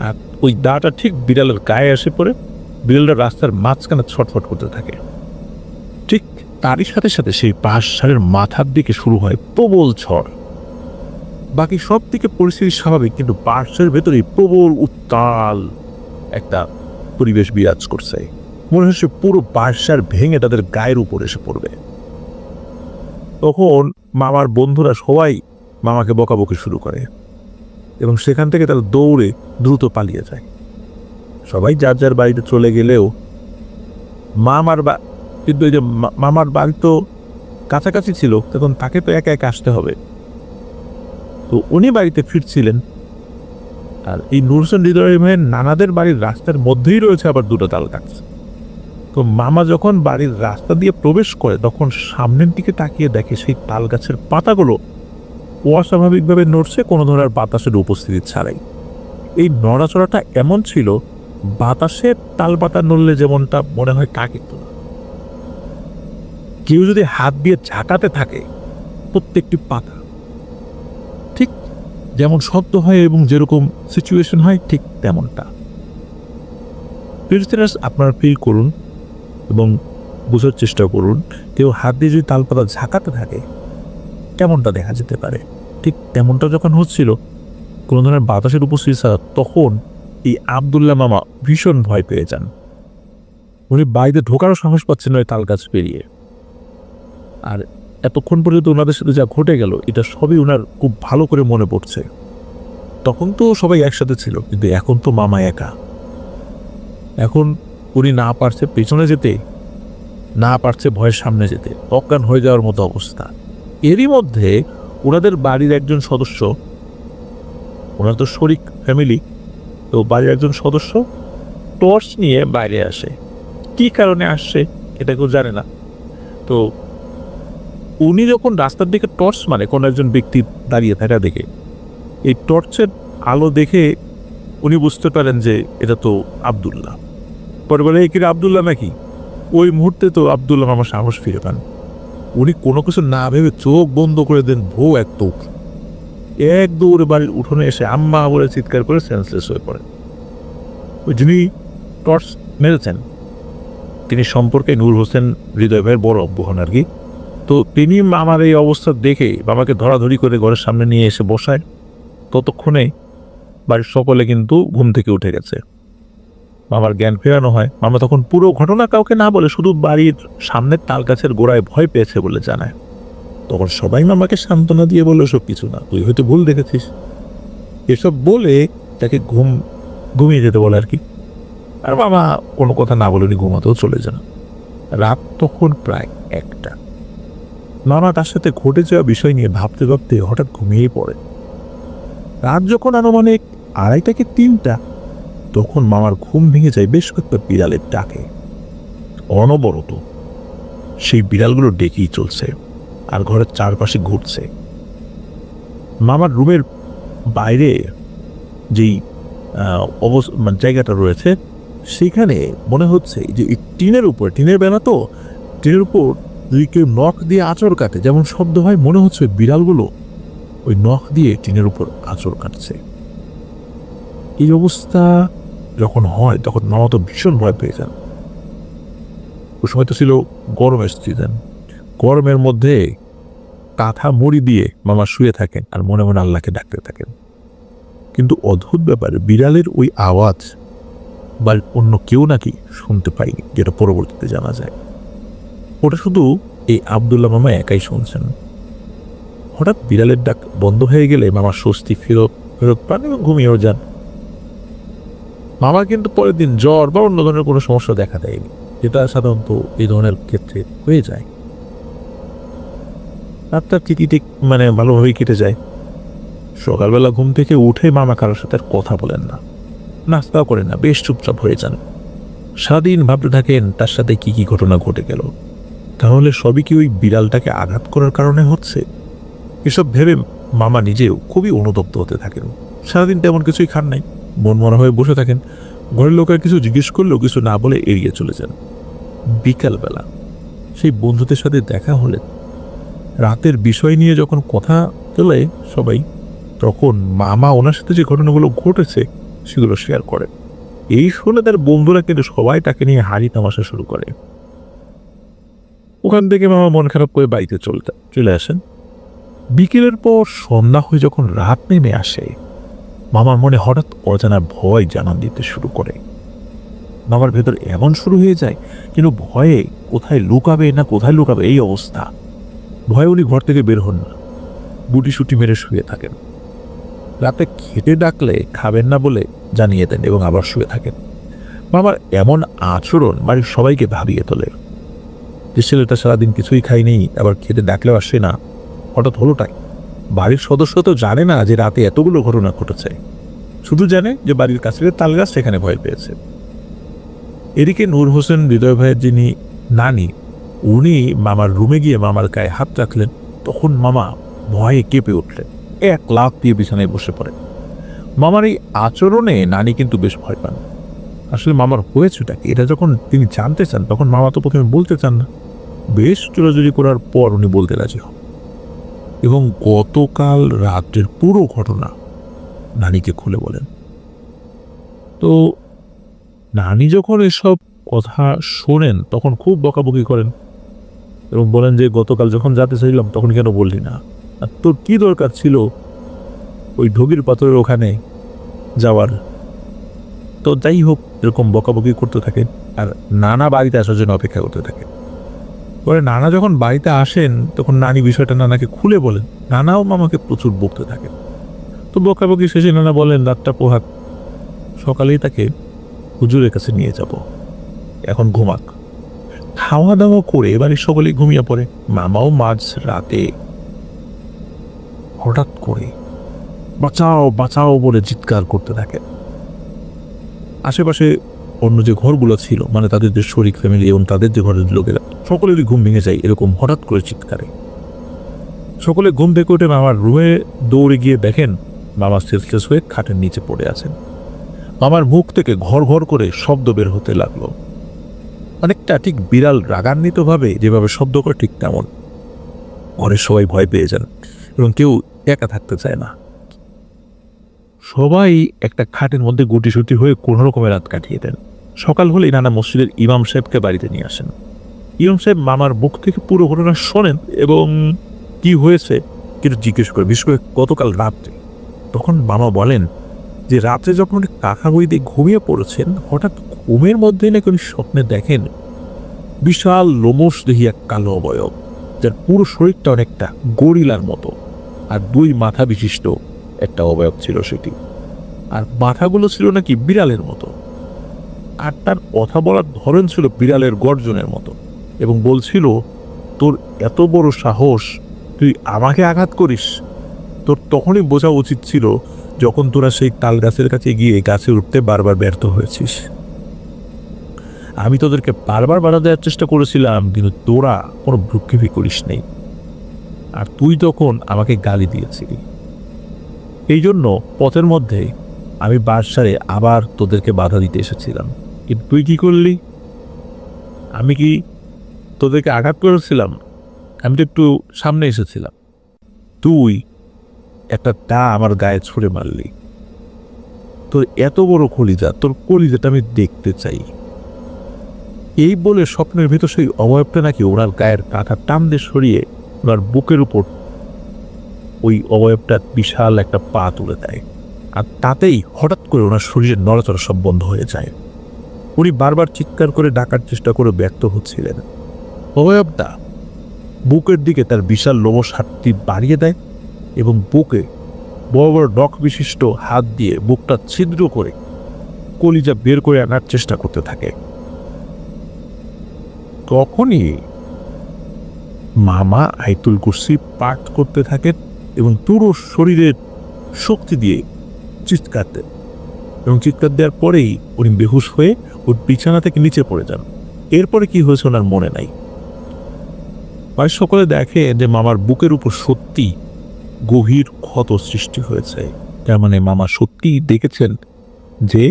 আর ওই দাটা ঠিক বিড়ালের গায়ে এসে পড়ে বিড়ালটা রাস্তার মাঝখানে ছটফট করতে থাকে। ঠিক তারই সাথে সাথে সেই বাঁশঝাড়ের মাথার দিকে শুরু হয় প্রবল ঝড়। বাকি সব দিকে পরিস্থিতি স্বাভাবিক, কিন্তু বাঁশের ভেতরেই প্রবল উত্তাল একটা পরিবেশ বিরাজ করছে। মনে হচ্ছে পুরো বাঁশঝাড় ভেঙে তাদের গায়ের উপর এসে পড়বে। তখন মামার বন্ধুরা সবাই মামাকে বকাবকি শুরু করে এবং সেখান থেকে তারা দৌড়ে দ্রুত পালিয়ে যায়। সবাই যার যার বাড়িতে চলে গেলেও কিন্তু এই যে মামার বাড়ি তো কাছাকাছি ছিল, তখন তাকে তো একা একা আসতে হবে। তো উনি বাড়িতে ফিরছিলেন, আর এই নূর হোসেন হৃদয় ভাইয়ের নানাদের বাড়ির রাস্তার মধ্যেই রয়েছে আবার দুটো তাল গাছ। তো মামা যখন বাড়ির রাস্তা দিয়ে প্রবেশ করে, তখন সামনের দিকে তাকিয়ে দেখে সেই তাল গাছের পাতাগুলো অস্বাভাবিকভাবে নড়ছে, কোনো ধরনের বাতাসের উপস্থিতি ছাড়াই। এই নড়াচড়াটা এমন ছিল, বাতাসে তাল পাতা নড়লে যেমনটা মনে হয় তা কিন্তু না। কেউ যদি হাত দিয়ে ঝাঁকাতে থাকে প্রত্যেকটি পাতা, ঠিক যেমন শব্দ হয় এবং যেরকম সিচুয়েশন হয় ঠিক তেমনটা। আপনারা ফিল করুন এবং বোঝার চেষ্টা করুন, কেউ হাত দিয়ে যদি তালপাতা ঝাঁকাতে থাকে কেমনটা দেখা যেতে পারে। ঠিক তেমনটা যখন হচ্ছিল, কোনো ধরনের বাতাসের উপস্থিতি ছাড়া, তখন এই আবদুল্লাহ মামা ভীষণ ভয় পেয়ে যান। উনি বাড়িতে ঢোকারও সাহস পাচ্ছেন ওই তাল গাছ পেরিয়ে। আর এতক্ষণ পর্যন্ত ওনাদের সাথে যা ঘটে গেল, এটা সবই ওনার খুব ভালো করে মনে পড়ছে। তখন তো সবাই একসাথে ছিল, কিন্তু এখন তো মামা একা। এখন উনি না পারছে পেছনে যেতে, না পারছে ভয়ের সামনে যেতে, অজ্ঞান হয়ে যাওয়ার মতো অবস্থা। এরই মধ্যে ওনাদের বাড়ির একজন সদস্য, ওনার তো শরিক ফ্যামিলি, তো বাড়ির একজন সদস্য টর্চ নিয়ে বাইরে আসে। কি কারণে আসছে এটা কেউ জানে না। তো উনি যখন রাস্তার দিকে টর্চ মানে কোনো একজন ব্যক্তি দাঁড়িয়ে থাকা দেখে, এই টর্চের আলো দেখে উনি বুঝতে পারেন যে এটা তো আবদুল্লাহ। পরে বলে, এই কি আবদুল্লাহ নাকি? ওই মুহূর্তে তো আবদুল্লাহ আমার সাহস ফিরে পান। উনি কোনো কিছু না ভেবে চোখ বন্ধ করে দেন, ভো এক দৌড়ে বাড়ির উঠোনে এসে আম্মা বলে চিৎকার করে সেন্সলেস হয়ে পড়েন। ওই যিনি টর্চ মেরেছেন তিনি সম্পর্কে নূর হোসেন হৃদয় ভাইয়ের বড় আব্বু হন আর কি। তো তিনি আমার এই অবস্থা দেখে বাবাকে ধরাধরি করে ঘরের সামনে নিয়ে এসে বসায়। ততক্ষণে বাড়ির সকলে কিন্তু ঘুম থেকে উঠে গেছে। মামার জ্ঞান ফেরানো হয়। মামা তখন পুরো ঘটনা কাউকে না বলে শুধু বাড়ির সামনের তাল গাছের গোড়ায় ভয় পেয়েছে বলে জানায়। তখন সবাই মামাকে সান্ত্বনা দিয়ে বলল, সব কিছু না, তুই হয়তো ভুল দেখেছিস, এসব বলে তাকে ঘুমিয়ে যেতে বলে আর কি। আর মামা কোনো কথা না বলে ঘুমাতেও চলে যান। রাত তখন প্রায় 1টা। মামা তার সাথে ঘটে যাওয়া বিষয় নিয়ে ভাবতে ভাবতে হঠাৎ ঘুমিয়েই পড়ে। রাত যখন আনুমানিক 2:30 কি 3টা, তখন মামার ঘুম ভেঙে যায় বেশ কয়েকটা বিড়ালের ডাকে। অনবরত সেই বিড়ালগুলো ডেকেই চলছে আর ঘরের চারপাশে ঘুরছে। মামার রুমের বাইরে যেই জায়গাটা রয়েছে, সেখানে মনে হচ্ছে যে টিনের বেলা তো, টিনের উপর যদি কেউ নখ দিয়ে আঁচড় কাটে যেমন শব্দ হয়, মনে হচ্ছে বিড়ালগুলো ওই নখ দিয়ে টিনের উপর আঁচড় কাটছে। এই অবস্থা যখন হয় তখন মামা তো ভীষণ ভয় পেয়ে যান। ওই সময় তো ছিল গরমের সিজন। গরমের মধ্যে কাঁথা মুড়ি দিয়ে মামা শুয়ে থাকেন আর মনে মনে আল্লাহকে ডাকতে থাকেন। কিন্তু অদ্ভুত ব্যাপার, বিড়ালের ওই আওয়াজ বা অন্য কেউ নাকি শুনতে পায়নি, যেটা পরবর্তীতে জানা যায়। ওটা শুধু এই আব্দুল্লাহ মামা একাই শুনছেন। হঠাৎ বিড়ালের ডাক বন্ধ হয়ে গেলে মামা স্বস্তি ফেরত পান এবং ঘুমিয়েও যান। মামা কিন্তু পরের দিন জ্বর বা অন্য ধরনের কোনো সমস্যা দেখা দেয়নি, যেটা সাধারণত এই ধরনের ক্ষেত্রে হয়ে যায়। রাতটা ঠিক ভালোভাবেই কেটে যায়। সকালবেলা ঘুম থেকে উঠে মামা কারোর সাথে আর কথা বলেন না, নাস্তাও করেন না, বেশ চুপচাপ হয়ে যান। সারাদিন ভাবতে থাকেন তার সাথে কি কি ঘটনা ঘটে গেল। তাহলে সবই কি ওই বিড়ালটাকে আঘাত করার কারণে হচ্ছে? এসব ভেবে মামা নিজেও খুবই অনুতপ্ত হতে থাকেন। সারাদিন তেমন কিছুই খান নাই, মনমরা হয়ে বসে থাকেন। ঘরের লোকের কিছু জিজ্ঞেস করলেও কিছু না বলে এড়িয়ে চলে যান। বিকালবেলা সেই বন্ধুদের সাথে দেখা হলে রাতের বিষয় নিয়ে যখন কথা তোলে সবাই, তখন মামা ওনার সাথে যে ঘটনাগুলো ঘটেছে সেগুলো শেয়ার করেন। এই শুনে তার বন্ধুরা কিন্তু সবাই তাকে নিয়ে হাসি তামাশা শুরু করে। ওখান থেকে মামা মন খারাপ করে বাড়িতে চলে আসেন। বিকেলের পর সন্ধ্যা হয়ে যখন রাত নেমে আসে, মামার মনে হঠাৎ অজানা ভয় জানান দিতে শুরু করে। মামার ভেতর এমন শুরু হয়ে যায় কিন্তু ভয়ে কোথায় লুকাবে এই অবস্থা। ভয়ে উনি ঘর থেকে বের হন না, বুটি মেরে শুয়ে থাকেন। রাতে খেতে ডাকলে খাবেন না বলে জানিয়ে দেন এবং আবার শুয়ে থাকেন। মামার এমন আচরণ বাড়ির সবাইকে ভাবিয়ে তোলে। যে ছেলেটা সারাদিন কিছুই খায়নি, আবার খেতে ডাকলেও আসে না, হঠাৎ হলোটাই। বাড়ির সদস্য তো জানে না যে রাতে এতগুলো ঘটনা ঘটেছে, শুধু জানে যে বাড়ির কাছে তাল গাছ, সেখানে ভয় পেয়েছে। এদিকে নূর হোসেন হৃদয় ভাইয়ের যিনি নানি, উনি মামার রুমে গিয়ে মামার গায়ে হাত রাখলেন। তখন মামা ভয়ে কেঁপে উঠলেন, এক লাফ দিয়ে বিছানায় বসে পড়ে। মামার এই আচরণে নানি কিন্তু বেশ ভয় পান। আসলে মামার হয়েছেটা কি এটা যখন তিনি জানতে চান, তখন মামা তো প্রথমে বলতে চান না। বেশ চোরাচুরি করার পর উনি বলতে রাজি হন এবং গতকাল রাত্রের পুরো ঘটনা নানিকে খুলে বলেন। তো নানি যখন এসব কথা শোনেন তখন খুব বকাবকি করেন এবং বলেন যে গতকাল যখন যেতে চাইলাম তখন কেন বললি না, আর তোর কি দরকার ছিল ওই ঢগির পাথরের ওখানে যাওয়ার। তো যাই হোক, এরকম বকাবকি করতে থাকে আর নানা বাড়িতে আসার জন্য অপেক্ষা করতে থাকে। পরে নানা যখন বাড়িতে আসেন তখন নানি বিষয়টা নানাকে খুলে বলেন। নানাও মামাকে প্রচুর বকতে থাকেন। তো বকাবকি শেষে নানা বলেন রাতটা পোহাক, সকালেই তাকে হুজুরের কাছে নিয়ে যাব, এখন ঘুমাক। খাওয়া দাওয়া করে বাড়ির সকলেই ঘুমিয়ে পড়ে। মামাও মাঝ রাতে হঠাৎ করে বাঁচাও বাঁচাও বলে চিৎকার করতে থাকে। আশেপাশে অন্য যে ঘরগুলো ছিল, তাদের যে শরিক ফ্যামিলি এবং তাদের যে ঘরের লোকেরা, সকলেরই ঘুম ভেঙে যায় এরকম হঠাৎ করে চিৎকারে। সকলে ঘুম থেকে উঠে মামার রুমে দৌড়ে গিয়ে দেখেন মামা সেন্সলেস হয়ে খাটের নিচে পড়ে আছেন। মামার মুখ থেকে ঘর ঘর করে শব্দ বের হতে লাগলো, অনেকটা ঠিক বিড়াল রাগান্বিত ভাবে যেভাবে শব্দ করে ঠিক তেমন। ঘরের সবাই ভয় পেয়ে যান এবং কেউ একা থাকতে চায় না। সবাই একটা খাটের মধ্যে গুটিসুটি হয়ে কোনো রকমের রাত কাটিয়ে দেন। সকাল হলেই নানা মসজিদের ইমাম সাহেবকে বাড়িতে নিয়ে আসেন। ইমাম সাহেব মামার মুখ থেকে পুরো ঘটনা শোনেন এবং কি হয়েছে কিন্তু জিজ্ঞেস করে, বিশেষ করে গতকাল রাত্রে। তখন মামা বলেন যে রাত্রে যখন উনি কাকা বই দিয়ে ঘুমিয়ে পড়েছেন, হঠাৎ ঘুমের মধ্যেই নাকি উনি স্বপ্নে দেখেন বিশাল লোমশ দেহি এক কালো অবয়ব, যার পুরো শরীরটা অনেকটা গরিলার মতো, আর দুই মাথা বিশিষ্ট একটা অবয়ব ছিল সেটি। আর মাথাগুলো ছিল নাকি বিড়ালের মতো, আর তার কথা বলার ধরন ছিল বিড়ালের গর্জনের মতো, এবং বলছিল তোর এত বড় সাহস, তুই আমাকে আঘাত করিস। তোর তখনই বোঝা উচিত ছিল যখন তোরা সেই তাল গাছের কাছে গিয়ে গাছে উঠতে বারবার ব্যর্থ হয়েছিস। আমি তোদেরকে বারবার বাধা দেওয়ার চেষ্টা করেছিলাম, কিন্তু তোরা কোনো ভ্রুক্ষেপই করিস নেই, আর তুই তখন আমাকে গালি দিয়েছিলি। এই জন্য পথের মধ্যে আমি বাসারে আবার তোদেরকে বাধা দিতে এসেছিলাম, কিন্তু তুই কি করলি? আমি কি তোদেরকে আঘাত করেছিলাম? আমি তো একটু সামনে এসেছিলাম। তুই একটা দা আমার গায়ে ছুঁড়ে মারলি, তোর এত বড় কলিজা, তোর কলিজাটা আমি দেখতে চাই। এই বলে স্বপ্নের ভেতর সেই অবয়বটা নাকি ওনার গায়ের কাঁথা টান দিয়ে সরিয়ে ওনার বুকের উপর ওই অবয়বটা বিশাল একটা পা তুলে দেয়, আর তাতেই হঠাৎ করে ওনার শরীরের নড়াচড়া সব বন্ধ হয়ে যায়। উনি বারবার চিৎকার করে ডাকার চেষ্টা করে ব্যর্থ হচ্ছিলেন। অবয়বটা বুকের দিকে তার বিশাল লোমশ হাতটি বাড়িয়ে দেয় এবং বুকে বড় বড় নখ বিশিষ্ট হাত দিয়ে বুকটা ছিদ্র করে কলিজা বের করে আনার চেষ্টা করতে থাকে। তখনই মামা আয়াতুল কুরসি পাঠ করতে থাকেন এবং পুরো শরীরের শক্তি দিয়ে চিৎকার দেন, এবং চিৎকার দেওয়ার পরেই উনি বেহুশ হয়ে ওর বিছানা থেকে নিচে পড়ে যান। এরপরে কি হয়েছে ওনার মনে নাই। ভাই সকলে দেখে যে মামার বুকের উপর সত্যি গভীর ক্ষত সৃষ্টি হয়েছে। তার মানে মামা সত্যি দেখেছেন যে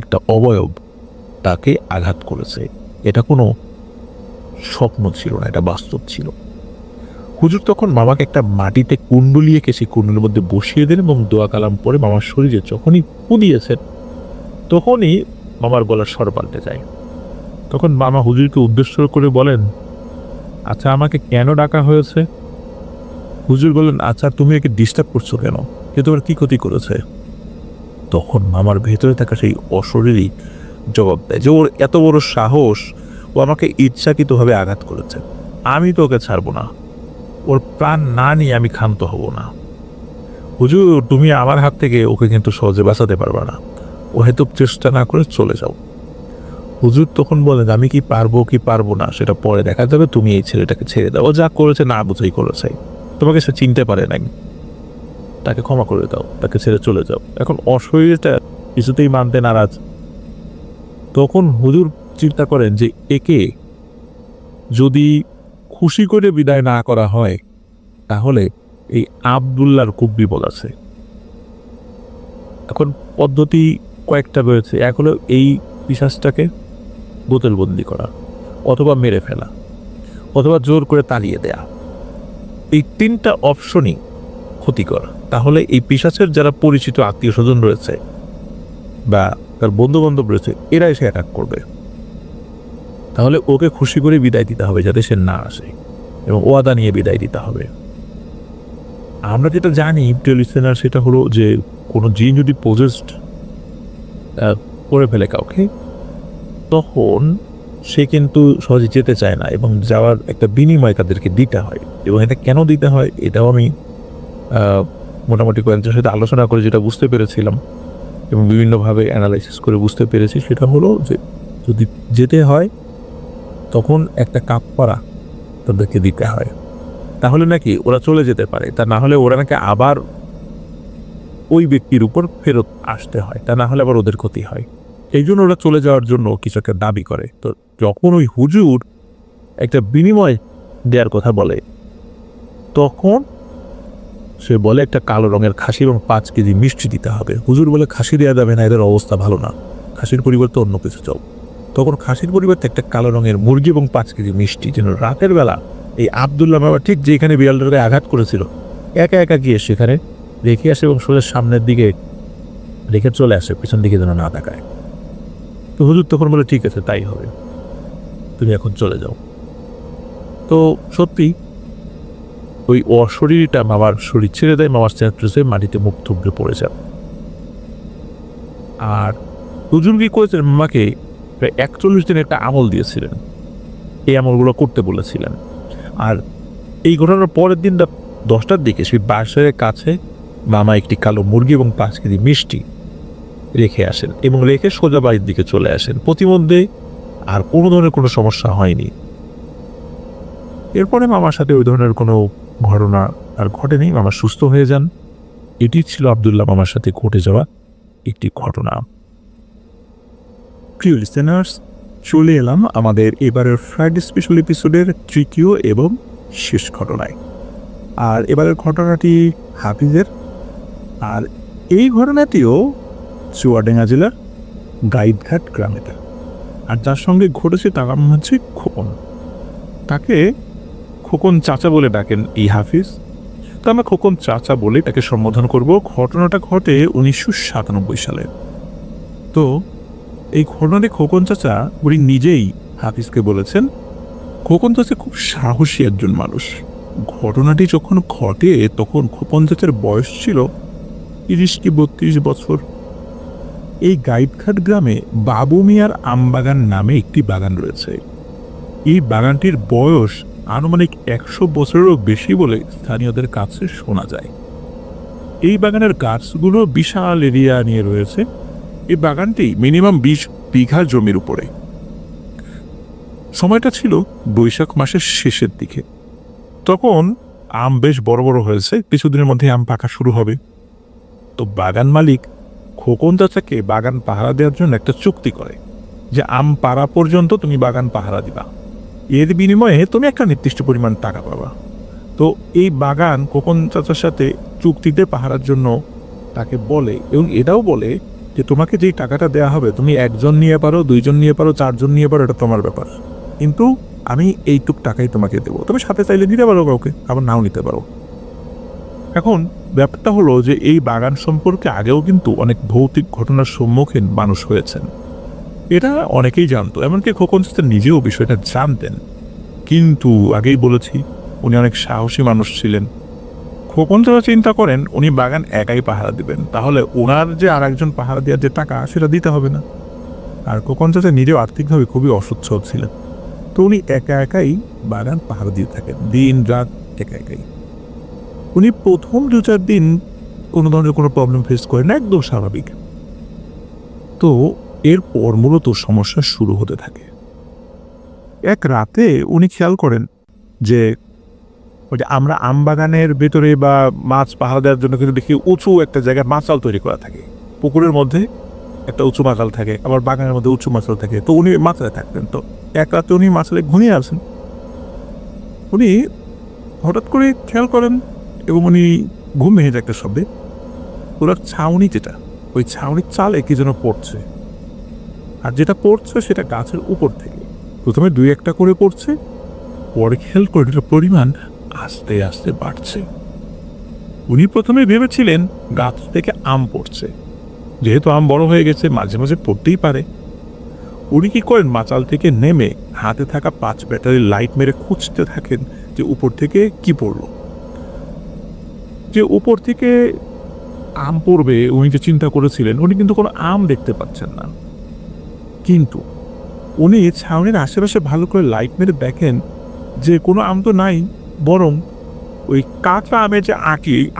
একটা অবয়ব তাকে আঘাত করেছে। এটা কোনো স্বপ্ন ছিল না, এটা বাস্তব ছিল। হুজুর তখন মামাকে একটা মাটিতে কুণ্ডলি এঁকে সেই কুণ্ডলির মধ্যে বসিয়ে দেন এবং দোয়া কালাম পরে মামার শরীরে যখনই ফু দিয়েছেন তখনই মামার গলার স্বর পাল্টে যায়। তখন মামা হুজুরকে উদ্দেশ্য করে বলেন, আচ্ছা আমাকে কেন ডাকা হয়েছে? হুজুর বলেন, আচ্ছা তুমি একে ডিস্টার্ব করছো কেন? কে তোমার কি ক্ষতি করেছে? তখন মামার ভেতরে থাকা সেই অশরীরই জবাব দেয় যে ওর এত বড় সাহস, ও আমাকে ইচ্ছাকৃতভাবে আঘাত করেছে, আমি তো ওকে ছাড়বো না, ওর প্রাণ না নিয়ে আমি ক্ষান্ত হব না। হুজুর তুমি আমার হাত থেকে ওকে কিন্তু সহজে বাঁচাতে পারবে না, ও হয়তো চেষ্টা না করে চলে যাও। হুজুর তখন বলেন, আমি কি পারবো কি পারবো না সেটা পরে দেখা যাবে, তুমি এই ছেলেটাকে ছেড়ে দাও, ও যা করেছে না বুঝেই করেছে, তোমাকে সে চিনতে পারে নাই, তাকে ক্ষমা করে দাও, তাকে ছেড়ে চলে যাও। এখন অশরীরটা কিছুতেই মানতে নারাজ। তখন হুজুর চিন্তা করেন যে একে যদি খুশি করে বিদায় না করা হয় তাহলে এই আব্দুল্লাহর খুব বিপদ আছে। এখন পদ্ধতি কয়েকটা রয়েছে। এক হলো এই পিশাচটাকে বোতলবন্দি করা, অথবা মেরে ফেলা, অথবা জোর করে তাড়িয়ে দেয়া। এই তিনটা অপশনই ক্ষতিকর। তাহলে এই পিশাচের যারা পরিচিত আত্মীয় স্বজন রয়েছে বা তার বন্ধু বান্ধব রয়েছে এরা এসে অ্যাটাক করবে। তাহলে ওকে খুশি করে বিদায় দিতে হবে যাতে সে না আসে, এবং ওয়াদা নিয়ে বিদায় দিতে হবে। আমরা যেটা জানি লিসেনার, সেটা হলো যে কোনো জিন যদি পজেসড করে ফেলে কাউকে, তখন সে কিন্তু সহজে যেতে চায় না এবং যাওয়ার একটা বিনিময় তাদেরকে দিতে হয়। এবং এটা কেন দিতে হয় এটাও আমি মোটামুটি কয়েকজনের সাথে আলোচনা করে যেটা বুঝতে পেরেছিলাম এবং বিভিন্নভাবে অ্যানালাইসিস করে বুঝতে পেরেছি, সেটা হলো যে যদি যেতে হয় তখন একটা কাপড়া তাদেরকে দিতে হয়, তাহলে নাকি ওরা চলে যেতে পারে। তা না হলে ওরা নাকি আবার ওই ব্যক্তির উপর ফেরত আসতে হয়, তা না হলে আবার ওদের ক্ষতি হয়। এই জন্য ওরা চলে যাওয়ার জন্য কিছু একটা দাবি করে। তো যখন ওই হুজুর একটা বিনিময় দেওয়ার কথা বলে, তখন সে বলে একটা কালো রঙের খাসি এবং 5 কেজি মিষ্টি দিতে হবে। হুজুর বলে খাসি দেওয়া যাবে না, এদের অবস্থা ভালো না, খাসির পরিবর্তে অন্য কিছু চাও। তখন খাসির পরিবর্তে একটা কালো রঙের মুরগি এবং 5 কেজি মিষ্টি, যেন রাতের বেলা এই আব্দুল্লাহ বাবা ঠিক যেখানে বিড়ালটাকে আঘাত করেছিল একা একা গিয়ে সেখানে রেখে আসে এবং সোজা সামনের দিকে রেখে চলে আসে, পিছন দিকে যেন না তাকায়। তো হুজুর তখন বলে, ঠিক আছে তাই হবে, তুমি এখন চলে যাও। তো সত্যি ওই অশরীরটা মামার শরীর ছেড়ে দেয়, মামার চেয়ে মাটিতে মুখ থুবড়ে পড়ে যায়। আর হুজুর কি করেছেন, মামাকে প্রায় 41 দিন একটা আমল দিয়েছিলেন, এই আমলগুলো করতে বলেছিলেন। আর এই ঘটনার পরের দিনটা 10টার দিকে সেই বাসারের কাছে মামা একটি কালো মুরগি এবং 5 কেজি মিষ্টি রেখে আসেন এবং রেখে সোজা বাড়ির দিকে চলে আসেন। প্রতিমধ্যে আর কোনো ধরনের কোনো সমস্যা হয়নি। এরপরে মামার সাথে ওই ধরনের কোনো ঘটনা আর ঘটেনি, মামা সুস্থ হয়ে যান। এটি ছিল আব্দুল্লাহ মামার সাথে ঘটে যাওয়া একটি ঘটনা। প্রিয় লিসেনার্স, চলে এলাম আমাদের এবারের ফ্রাইডে স্পেশাল এপিসোডের তৃতীয় এবং শেষ ঘটনায়। আর এবারের ঘটনাটি হাফিজের, আর এই ঘটনাটিও চুয়াডাঙ্গা জেলার গাইডঘাট গ্রামেতে। আর যার সঙ্গে ঘটেছে তার নাম হচ্ছে খোকন। তাকে খোকন চাচা বলে ডাকেন এই হাফিজ। তো আমরা খোকন চাচা বলে তাকে সম্বোধন করব। ঘটনাটা ঘটে 1997 সালে। তো এই ঘটনাটি খোকন চাচা উনি নিজেই হাফিজকে বলেছেন। খোকন চাচা খুব সাহসী একজন মানুষ। ঘটনাটি যখন ঘটে তখন খোকন চাচার বয়স ছিল 30 কি 32 বছর। এই গাইডঘাট গ্রামে বাবু মিয়ার আমবাগান নামে একটি বাগান রয়েছে। এই বাগানটির বয়স আনুমানিক 100 বছরেরও বেশি বলে স্থানীয়দের কাছে শোনা যায়। এই বাগানের গাছগুলো বিশাল এরিয়া নিয়ে রয়েছে। এই বাগানটি মিনিমাম 20 বিঘা জমির উপরে। সময়টা ছিল বৈশাখ মাসের শেষের দিকে। তখন আম বেশ বড় বড় হয়েছে, কিছুদিনের মধ্যে আম পাকা শুরু হবে। তো বাগান মালিক খোকন চাচাকে বাগান পাহারা দেওয়ার জন্য একটা চুক্তি করে যে আম পাড়া পর্যন্ত তুমি বাগান পাহারা দিবা, এর বিনিময়ে তুমি একটা নির্দিষ্ট পরিমাণ টাকা পাবা। তো এই বাগান খোকন চাচার সাথে চুক্তিতে পাহারার জন্য তাকে বলে, এবং এটাও বলে যে তোমাকে যেই টাকাটা দেওয়া হবে তুমি 1 জন নিয়ে পারো, 2 জন নিয়ে পারো, 4 জন নিয়ে পারো, এটা তোমার ব্যাপার, কিন্তু আমি এইটুক টাকাই তোমাকে দেবো। তুমি সাথে চাইলে দিতে পারো কাউকে, আবার নাও নিতে পারো। এখন ব্যাপারটা হলো যে এই বাগান সম্পর্কে আগেও কিন্তু অনেক ভৌতিক ঘটনার সম্মুখীন মানুষ হয়েছেন। এটা অনেকেই জানতো, এমনকি খোকন চাচা নিজেও বিষয়টা জানতেন। কিন্তু আগেই বলেছি উনি অনেক সাহসী মানুষ ছিলেন। খোকন চাচা চিন্তা করেন উনি বাগান একাই পাহারা দিবেন, তাহলে ওনার যে আর একজন পাহারা দেওয়ার যে টাকা সেটা দিতে হবে না। আর খোকন চাচা নিজেও আর্থিকভাবে খুবই অসচ্ছল ছিলেন। তো উনি একা একাই বাগান পাহারা দিয়ে থাকেন, দিন রাত একা একাই। উনি প্রথম 2-4 দিন কোনো ধরনের কোনো প্রবলেম ফেস করেন না, একদম স্বাভাবিক। তো এরপর মূলত সমস্যা শুরু হতে থাকে। এক রাতে উনি খেয়াল করেন যে ওই যে আমরা আম বাগানের ভেতরে বা মাছ পাহারা দেওয়ার জন্য কিন্তু দেখি উঁচু একটা জায়গায় মাচাল তৈরি করা থাকে। পুকুরের মধ্যে একটা উঁচু মাচাল থাকে, আবার বাগানের মধ্যে উঁচু মাচাল থাকে। তো উনি মাচালে থাকতেন। তো এক রাতে উনি মাচালে ঘুমিয়ে আছেন। উনি হঠাৎ করে খেয়াল করেন এবং উনি ঘুম ভেঙে যায় একটা শব্দে। ওনার ছাউনি যেটা, ওই ছাউনির চালে কি যেন পড়ছে, আর যেটা পড়ছে সেটা গাছের উপর থেকে। প্রথমে 2-1টা করে পড়ছে, পরে খেয়াল করে এটার পরিমাণ আস্তে আস্তে বাড়ছে। উনি প্রথমে ভেবেছিলেন গাছ থেকে আম পড়ছে, যেহেতু আম বড় হয়ে গেছে মাঝে মাঝে পড়তেই পারে। উনি কি করেন, মাচাল থেকে নেমে হাতে থাকা 5 ব্যাটারি লাইট মেরে খুঁজতে থাকেন যে উপর থেকে কি পড়ল। যে উপর থেকে আম পড়বে উনি যে চিন্তা করেছিলেন, উনি কিন্তু কোনো আম দেখতে পাচ্ছেন না। কিন্তু উনি ছাউনির আশেপাশে ভালো করে লাইট মেরে দেখেন যে কোনো আম তো নাই, বরং ওই কাঁচা আমের যে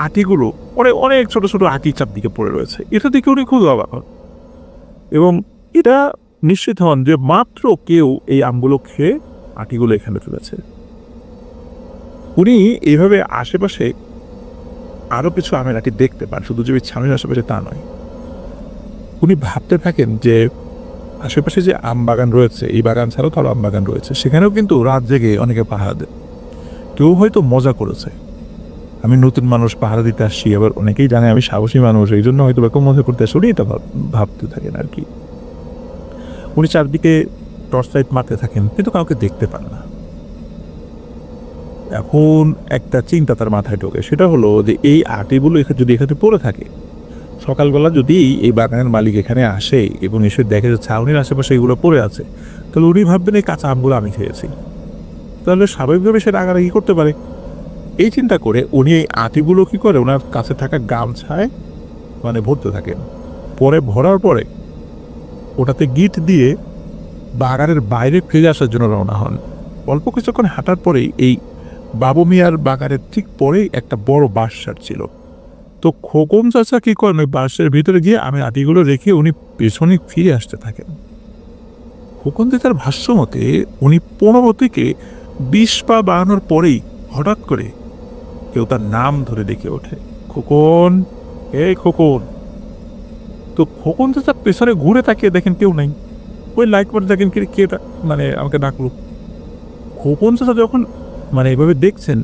আটিগুলো অনেক অনেক ছোট ছোট আটি চারদিকে পড়ে রয়েছে। এটা দেখে উনি খুব অবাক হন এবং এটা নিশ্চিত হন যে মাত্র কেউ এই আমগুলো খেয়ে আটিগুলো এখানে ফেলেছে। উনি এইভাবে আশেপাশে আরও কিছু আমের আটি দেখতে পান, শুধু যে ছাউনির আশেপাশে তা নয়। উনি ভাবতে থাকেন যে আশেপাশে যে আম বাগান রয়েছে, এই বাগান ছাড়াও তারও আম বাগান রয়েছে, সেখানেও কিন্তু রাত জেগে অনেকে পাহারা দেয়। কেউ হয়তো মজা করেছে, আমি নতুন মানুষ পাহারা দিতে আসছি, আবার অনেকেই জানে আমি সাহসী মানুষ, এই জন্য হয়তো এরকম মজা করতে আসি, উনি এটা ভাবতে থাকেন আর কি। উনি চারদিকে টর্চ লাইট মারতে থাকেন, কিন্তু কাউকে দেখতে পান না। এখন একটা চিন্তা তার মাথায় ঢোকে, সেটা হলো যে এই আটিগুলো যদি এখানে পড়ে থাকে, সকালবেলা যদি এই বাগানের মালিক এখানে আসে এবং এসে দেখে যে ছাউনির আশেপাশে এগুলো পড়ে আছে, তাহলে উনি ভাববেন এই কাঁচা আমগুলো আমি খেয়েছি, তাহলে স্বাভাবিকভাবে সে রাগারাগি করতে পারে। এই চিন্তা করে উনি এই আটিগুলো কি করে, ওনার কাছে থাকা গামছায় ভরতে থাকেন। পরে ভরার পরে ওটাতে গিট দিয়ে বাগানের বাইরে ফিরে আসার জন্য রওনা হন। অল্প কিছুক্ষণ হাঁটার পরেই এই বাবু মিয়ার বাগানের ঠিক পরেই একটা বড় বাঁশঝাড় ছিল। তো খোকন চাচা কি করেন, ওই বাঁশের ভিতরে গিয়ে আমি আটিগুলো রেখে উনি পেছনে ফিরে আসতে থাকেন। খোকন চাচার ভাষ্য মতে উনি 15 থেকে 20 পা বাড়ানোর পরেই হঠাৎ করে কেউ তার নাম ধরে ডেকে ওঠে, খোকন, এই খোকন। তো খোকন চাচা পেছনে ঘুরে তাকিয়ে দেখেন কেউ নাই। ওই লাইট মারে দেখেন কে আমাকে ডাকলো। খোকন চাচা যখন এভাবে দেখছেন,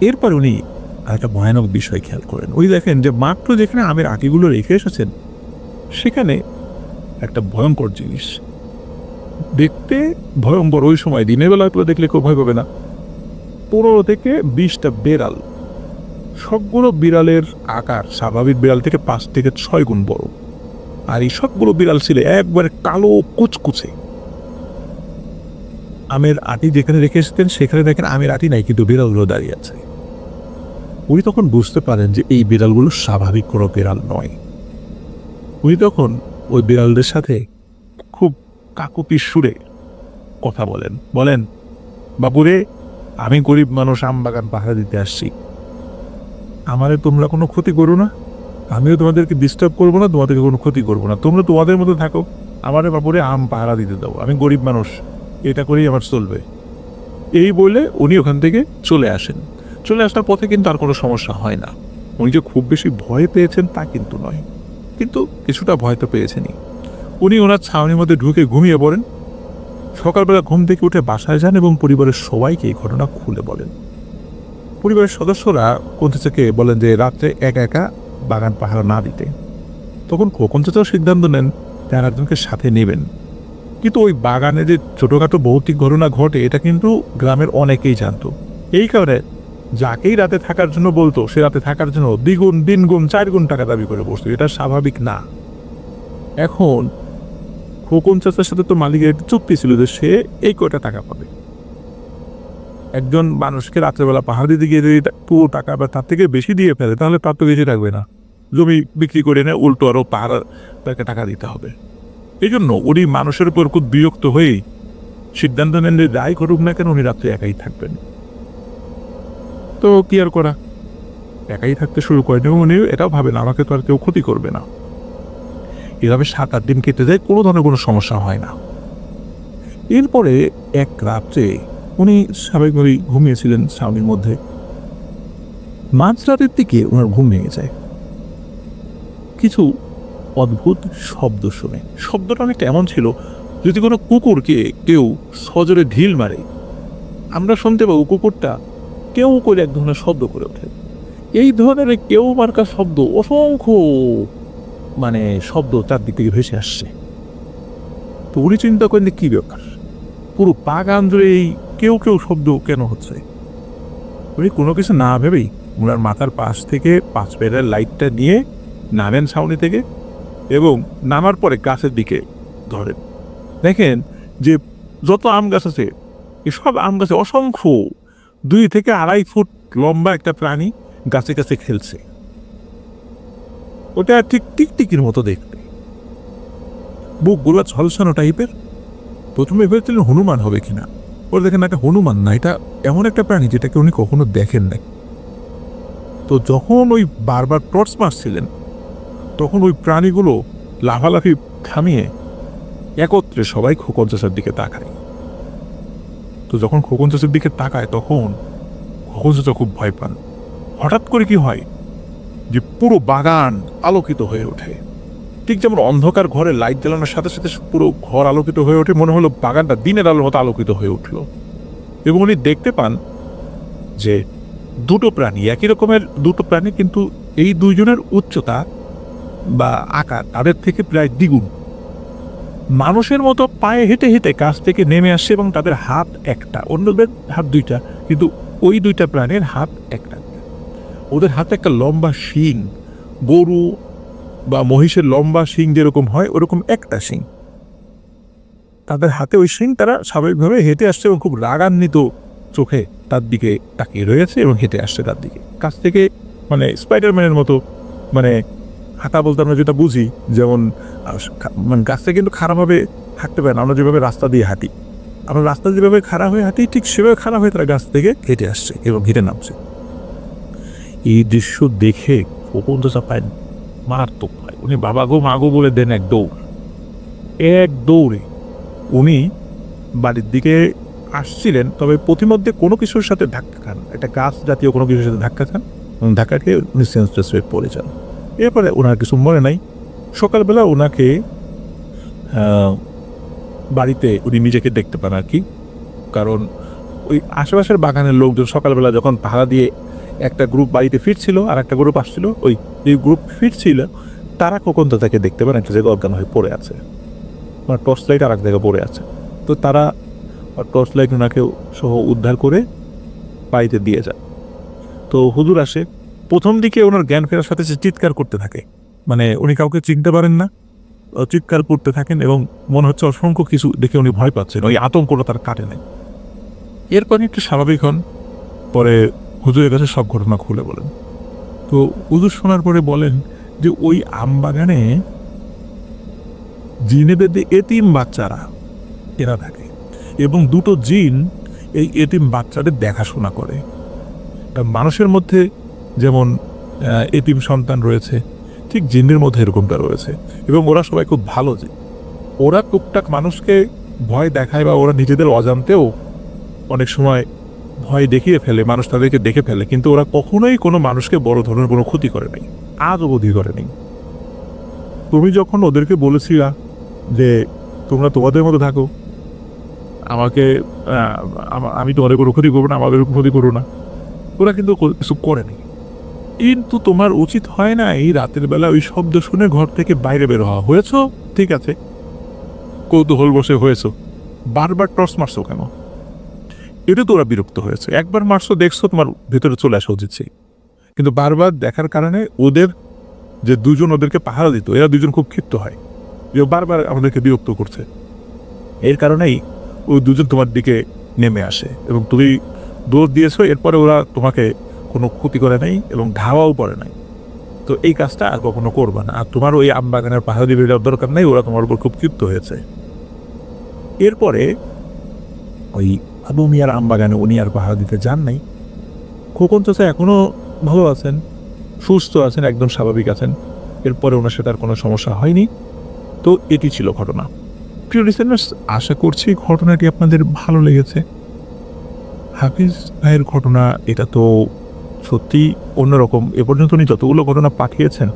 এরপর উনি একটা ভয়ানক বিষয় খেয়াল করেন। ওই দেখেন যে মাত্র যেখানে আমের আটিগুলো রেখে এসেছেন সেখানে একটা ভয়ঙ্কর জিনিস, দেখতে ভয়ঙ্কর। ওই সময় দিনের বেলা দেখলে কেউ ভয় পাবে না। 15 থেকে 20টা বেড়াল সবগুলো বিড়ালের আকার স্বাভাবিক বিড়াল থেকে 5 থেকে 6 গুণ বড়, আর এই সবগুলো বিড়াল ছিল একবারে কালো কুচকুচে। আমের আটি যেখানে রেখে এসেছেন সেখানে দেখেন আমের আটি নাই, কিন্তু বিড়ালগুলো দাঁড়িয়ে আছে। উনি তখন বুঝতে পারেন যে এই বিড়ালগুলো স্বাভাবিক কোনো বিড়াল নয়। উনি তখন ওই বিড়ালদের সাথে খুব কাকুতির সুরে কথা বলেন, বাবুরে, আমি গরিব মানুষ, আম বাগান পাহারা দিতে আসছি, আমারে তোমরা কোনো ক্ষতি করো না, আমিও তোমাদেরকে ডিস্টার্ব করবো না, তোমাদেরকে কোনো ক্ষতি করবো না, তোমরা তোমাদের মধ্যে থাকো, আমারে বাবুরে আম পাহারা দিতে দাও, আমি গরিব মানুষ, এটা করেই আমার চলবে। এই বলে উনি ওখান থেকে চলে আসেন। চলে আসার পথে কিন্তু আর কোনো সমস্যা হয় না। উনি যে খুব বেশি ভয় পেয়েছেন তা কিন্তু নয়, কিন্তু কিছুটা ভয় তো পেয়েছেনই। উনি ওনার ছাউনির মধ্যে ঢুকে ঘুমিয়ে পড়েন। সকালবেলা ঘুম থেকে উঠে বাসায় যান এবং পরিবারের সবাইকে এই ঘটনা খুলে বলেন। পরিবারের সদস্যরা কোন চাচাকে বলেন যে রাত্রে একা একা বাগান পাহারা না দিতে। তখন খোকন চাচাও সিদ্ধান্ত নেন তার একজনকে সাথে নেবেন। কিন্তু ওই বাগানে যে ছোটোখাটো ভৌতিক ঘটনা ঘটে এটা কিন্তু গ্রামের অনেকেই জানতো। এই কারণে যাকেই রাতে থাকার জন্য বলতো সে রাতে থাকার জন্য 2 গুণ 3 গুণ 4 গুণ টাকা দাবি করে বসতো। এটা স্বাভাবিক না। এখন খোকন চাচার সাথে তো মালিকের একটা চুক্তি ছিল যে সে এই কয়টা টাকা পাবে। একজন মানুষকে রাত্রেবেলা পাহাড় দিতে গিয়ে যদি পুরো টাকা বা তার থেকে বেশি দিয়ে ফেলে তাহলে তার তো বেশি থাকবে না, জমি বিক্রি করে এনে উল্টো আরও পাহাড় তাকে টাকা দিতে হবে। এই জন্য উনি মানুষের উপর খুব বিরক্ত হয়েই সিদ্ধান্ত নেন যে যাই করুক না কেন উনি রাত্রে একাই থাকবেন। তো কি আর করা, একাই থাকতে শুরু করেন এবং উনি এটাও ভাবেন আমাকে তো আর কেউ ক্ষতি করবে না। এভাবে 7-8 দিন কেটে যায়, কোনো ধরনের কোনো সমস্যা হয় না। এরপরে এক রাত্রে উনি স্বাভাবিকভাবেই ঘুমিয়েছিলেন ছাউনির মধ্যে। মাঝরাতের দিকে ওনার ঘুম ভেঙে যায় কিছু অদ্ভুত শব্দ শুনে। শব্দটা অনেকটা এমন ছিল যদি কোনো কুকুরকে কেউ সজোরে ঢিল মারে আমরা শুনতে পাবো কুকুরটা কেউ করে এক ধরনের শব্দ করে ওঠে। এই ধরনের কেউ মার্কা শব্দ অসংখ্য শব্দ তার দিক থেকে ভেসে আসছে। তো উনি চিন্তা করেন কি ব্যাপার, পুরো বাগান জুড়ে এই কেউ কেউ শব্দ কেন হচ্ছে। উনি কোনো কিছু না ভেবেই ওনার মাথার পাশ থেকে 5 পেরের লাইটটা নিয়ে নামেন ছাউনি থেকে এবং নামার পরে গাছের দিকে ধরেন। দেখেন যে যত আম গাছ আছে এসব আম গাছে অসংখ্য 2 থেকে 2.5 ফুট লম্বা একটা প্রাণী গাছে গাছে খেলছে। ওটা ঠিক টিকটিকির মতো দেখতে, বুকগুলো ঝলসানো টাইপের। প্রথমে ভেবেছিলেন হনুমান হবে কিনা, ওরা দেখেন একটা হনুমান না, এটা এমন একটা প্রাণী যেটাকে উনি কখনো দেখেন নাই। তো যখন ওই বারবার টর্চ মারছিলেন তখন ওই প্রাণীগুলো লাফালাফি থামিয়ে একত্রে সবাই খোকন চাচার দিকে তাকায়। তো যখন খোকন চাচার দিকে তাকায় তখন খোকন চাচা খুব ভয় পান। হঠাৎ করে কি হয় যে পুরো বাগান আলোকিত হয়ে ওঠে, ঠিক যেমন অন্ধকার ঘরে লাইট জ্বালানোর সাথে সাথে পুরো ঘর আলোকিত হয়ে ওঠে, মনে হলো বাগানটা দিনের আলোর মতো আলোকিত হয়ে উঠল। এবং উনি দেখতে পান যে 2টো প্রাণী, একই রকমের 2টো প্রাণী, কিন্তু এই 2 জনের উচ্চতা বা আকার তাদের থেকে প্রায় দ্বিগুণ। মানুষের মতো পায়ে হেঁটে হেঁটে গাছ থেকে নেমে আসছে এবং তাদের হাত একটা, অন্যদের হাত 2টা, কিন্তু ওই 2টা প্রাণীর হাত একটা। ওদের হাতে একটা লম্বা শিং, গরু বা মহিষের লম্বা শিং যেরকম হয় ওরকম একটা শিং তাদের হাতে। ওই শিং তারা স্বাভাবিকভাবে হেঁটে আসছে এবং খুব রাগান্বিত চোখে তার দিকে তাকিয়ে রয়েছে এবং হেঁটে আসছে তার দিকে। কাছ থেকে স্পাইডারম্যানের মতো হাঁটা বলতে আমরা যেটা বুঝি, যেমন গাছ থেকে কিন্তু খারাপভাবে হাঁটতে পারে না, আমরা যেভাবে রাস্তা দিয়ে হাঁটি, আমরা রাস্তা যেভাবে খাড়া হয়ে হাঁটি ঠিক সেভাবে খাড়া হয়ে তারা গাছ থেকে হেঁটে আসছে এবং হেঁটে নামছে। এই দৃশ্য দেখে খোকন চাচা পায় মারাত্মক পায়। উনি বাবা গো মা গো বলে দেন এক দৌড়ে উনি বাড়ির দিকে আসছিলেন। তবে প্রতিমধ্যে কোনো কিছুর সাথে ধাক্কা খান, একটা গাছ জাতীয় কোনো কিছুর সাথে ধাক্কা খান এবং ধাক্কা খেয়ে উনি সেন্সলেস হয়ে পড়ে যান। এরপরে ওনার কিছু মনে নাই। সকালবেলা ওনাকে বাড়িতে উনি নিজেকে দেখতে পান আর কি, কারণ ওই আশেপাশের বাগানের লোকজন সকালবেলা যখন পাহারা দিয়ে একটা গ্রুপ বাড়িতে ফিরছিল আর একটা গ্রুপ আসছিল, ওই যে গ্রুপ ফিরছিল তারা খোকন চাচাকে দেখতে পান একটা জায়গায় অজ্ঞান হয়ে পড়ে আছে, টর্চ লাইট আর এক জায়গায় পড়ে আছে। তো তারা টর্চ লাইট ওনাকে সহ উদ্ধার করে বাড়িতে দিয়ে যায়। তো হুজুর আসে, প্রথম দিকে ওনার জ্ঞান ফেরার সাথে সে চিৎকার করতে থাকে, মানে উনি কাউকে চিনতে পারেন না, চিৎকার করতে থাকেন এবং মনে হচ্ছে অসংখ্য কিছু দেখে উনি ভয় পাচ্ছেন, ওই আতঙ্কটা তার কাটে নেয়। এরপরে একটু স্বাভাবিক হন, পরে হুজুরের কাছে সব ঘটনা খুলে বলেন। তো হুজুর শোনার পরে বলেন যে ওই আমবাগানে জিনেদের এতিম বাচ্চারা এরা থাকে এবং দুটো জিন এই এতিম বাচ্চাদের দেখাশোনা করে। মানুষের মধ্যে যেমন এতিম সন্তান রয়েছে, ঠিক জিনের মধ্যে এরকমটা রয়েছে এবং ওরা সবাই খুব ভালো। যে ওরা টুকটাক মানুষকে ভয় দেখায় বা ওরা নিজেদের অজান্তেও অনেক সময় ভয় দেখিয়ে ফেলে, মানুষ তাদেরকে দেখে ফেলে, কিন্তু ওরা কখনোই কোনো মানুষকে বড় ধরনের কোনো ক্ষতি করে নাই, আজ অবধি করেনি। তুমি যখন ওদেরকে বলেছিলা যে তোমরা তোমাদের মতো থাকো, আমাকে আমি তোমাদের কোনো ক্ষতি করবো না, আমাদের ক্ষতি করো না, ওরা কিন্তু কিছু করেনি। কিন্তু তোমার উচিত হয় না এই রাতের বেলা ওই শব্দ শুনে ঘর থেকে বাইরে বের হওয়া। হয়েছ ঠিক আছে, কৌতূহল বসে হয়েছ, বারবার টর্চ মারছো কেন? এটা তো ওরা বিরক্ত হয়েছে। একবার মারছো, দেখছো, তোমার ভেতরে চলে আসা উচিত ছিল, কিন্তু বারবার দেখার কারণে ওদের যে দুজন ওদেরকে পাহারা দিত, এরা দুজন খুব ক্ষিপ্ত হয় যে বারবার আমাদেরকে বিরক্ত করছে। এর কারণেই ওই দুজন তোমার দিকে নেমে আসে এবং তুমি দোষ দিয়েছো। এরপরে ওরা তোমাকে কোনো ক্ষতি করে নাই এবং ধাওয়াও পড়ে নাই। তো এই কাজটা আর কখনো করবা না, আর তোমার ওই আমবাগানের পাহাড় দিয়ে বেরোর দরকার নেই, ওরা তোমার উপর খুব ক্ষিপ্ত হয়েছে। এরপরে ওই আবু মিয়ার আমবাগানে উনি আর পাহাড় দিতে যান নাই। খোকন চাচা এখনও ভালো আছেন, সুস্থ আছেন, একদম স্বাভাবিক আছেন। এরপরে ওনার সাথে আর কোনো সমস্যা হয়নি। তো এটি ছিল ঘটনা। প্রিয় লিসেনার্স, আশা করছি ঘটনাটি আপনাদের ভালো লেগেছে। হাফিজ ভাইয়ের ঘটনা এটা তো সত্যি অন্যরকম। এ পর্যন্ত উনি যতগুলো ঘটনা পাঠিয়েছেন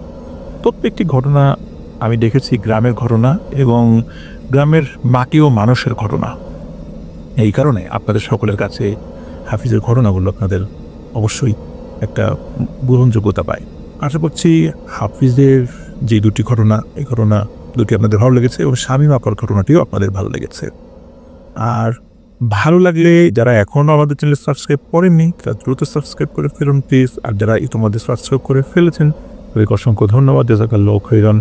প্রত্যেকটি ঘটনা আমি দেখেছি গ্রামের ঘটনা এবং গ্রামের মাটি ও মানুষের ঘটনা। এই কারণে আপনাদের সকলের কাছে হাফিজের ঘটনাগুলো আপনাদের অবশ্যই একটা গ্রহণযোগ্যতা পায়। আশা করছি হাফিজের যে দুটি ঘটনা, এই ঘটনা দুটি আপনাদের ভালো লেগেছে এবং শামীম আপার ঘটনাটিও আপনাদের ভালো লেগেছে। আর ভালো লাগলে যারা এখনও আমাদের চ্যানেল সাবস্ক্রাইব করেননি তারা দ্রুত সাবস্ক্রাইব করে ফেলুন প্লিজ। আর যারা ইতিমধ্যে সাবস্ক্রাইব করে ফেলেছেন তাদেরকে অসংখ্য ধন্যবাদ। জাযাকাল্লাহু খাইরান।